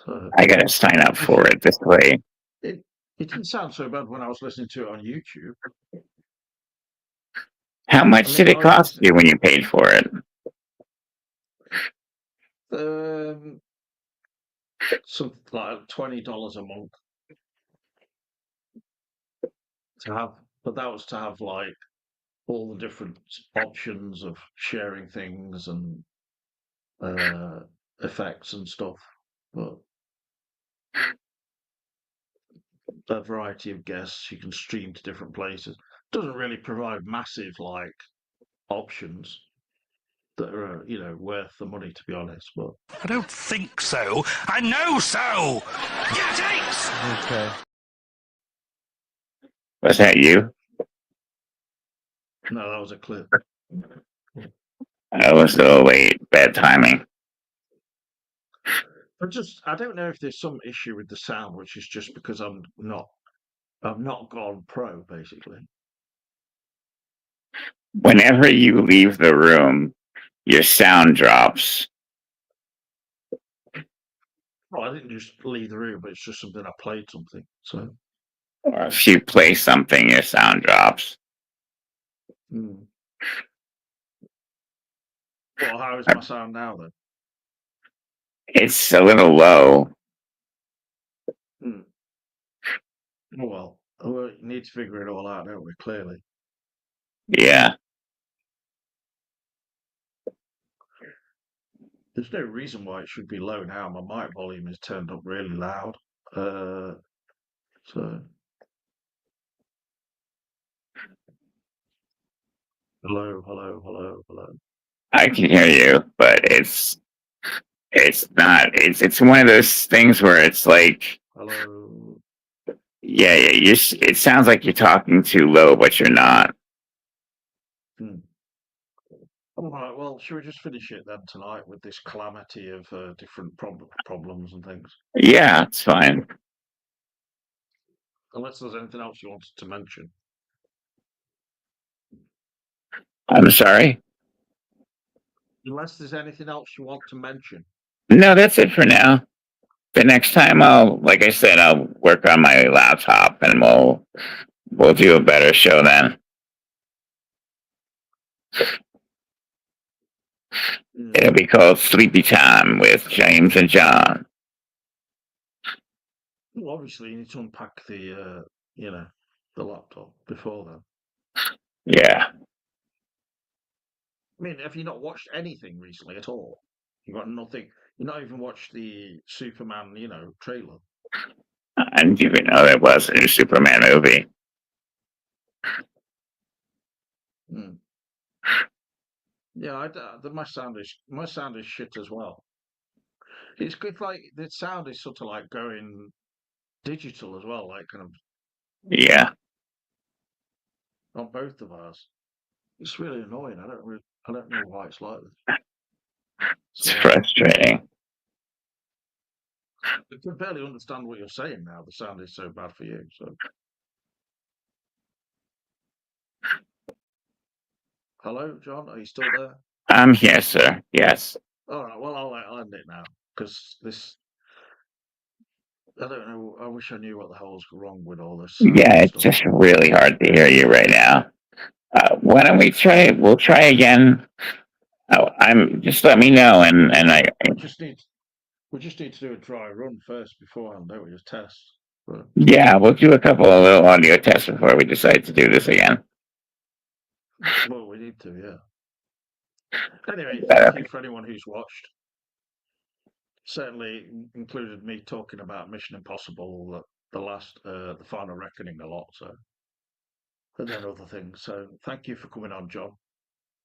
S1: So
S2: I gotta sign up for it this way.
S1: it didn't sound so bad when I was listening to it on YouTube.
S2: How much did it cost you when you paid for it?
S1: Something like $20 a month to have, but that was to have like all the different options of sharing things and effects and stuff. But a variety of guests, you can stream to different places. Doesn't really provide massive like options that are worth the money, to be honest. But
S4: I don't think so. I know so. Get it?
S3: Okay.
S2: Was that you?
S1: no, that was a clip.
S2: I was a little late. Bad timing.
S1: I don't know if there's some issue with the sound, which is just because I've not gone pro, basically.
S2: Whenever you leave the room, your sound drops.
S1: Well, I didn't just leave the room, but it's just something I played something. So,
S2: Or if you play something, your sound drops.
S1: well, how is my sound now then?
S2: It's a little low.
S1: Oh well, we need to figure it all out, don't we? Clearly.
S2: Yeah.
S1: There's no reason why it should be low now. My mic volume is turned up really loud. So hello.
S2: I can hear you, but it's not. It's one of those things where it's like,
S1: Hello.
S2: yeah. It sounds like you're talking too low, but you're not.
S1: All right. Well, should we just finish it then tonight with this calamity of different problems and things?
S2: Yeah, it's fine.
S1: Unless there's anything else you wanted to mention.
S2: I'm sorry.
S1: Unless there's anything else you want to mention.
S2: No, that's it for now. The next time like I said, I'll work on my laptop and we'll do a better show then. It'll be called Sleepy Time with James and John.
S1: Well, obviously, you need to unpack the the laptop before then.
S2: Yeah.
S1: I mean, have you not watched anything recently at all? You got nothing. You not even watched the Superman, trailer.
S2: I didn't even know there was a new Superman movie.
S1: Hmm. Yeah, my sound is shit as well. It's good. Like the sound is sort of like going digital as well, like kind of
S2: Yeah.
S1: on both of ours. It's really annoying. I don't know why it's like this.
S2: It's
S1: So
S2: frustrating.
S1: I can barely understand what you're saying now. The sound is so bad for you. So hello, John. Are you still there?
S2: I'm here, sir. Yes.
S1: All right. Well, I'll end it now because this. I don't know. I wish I knew what the hell's wrong with all this sound
S2: Yeah,
S1: and
S2: it's
S1: stuff.
S2: just really hard to hear you right now. Why don't we try? We'll try again. Oh, I'm just let me know, and I.
S1: We just need to do a dry run first beforehand, don't we? Just test. But,
S2: Yeah, we'll do a couple of little audio tests before we decide to do this again.
S1: well, we need to, yeah. Anyway,
S2: Uh,
S1: thank you for anyone who's watched. Certainly included me talking about Mission Impossible, the Final Reckoning a lot. So, and then other things. So, thank you for coming on, John,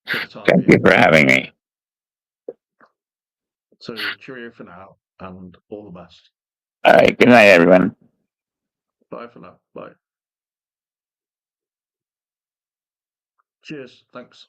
S1: for the time
S2: Thank you
S1: being.
S2: for having me.
S1: So, cheerio for now, and all the best.
S2: All right. Good night, everyone.
S1: Bye for now. Bye. Cheers. Thanks.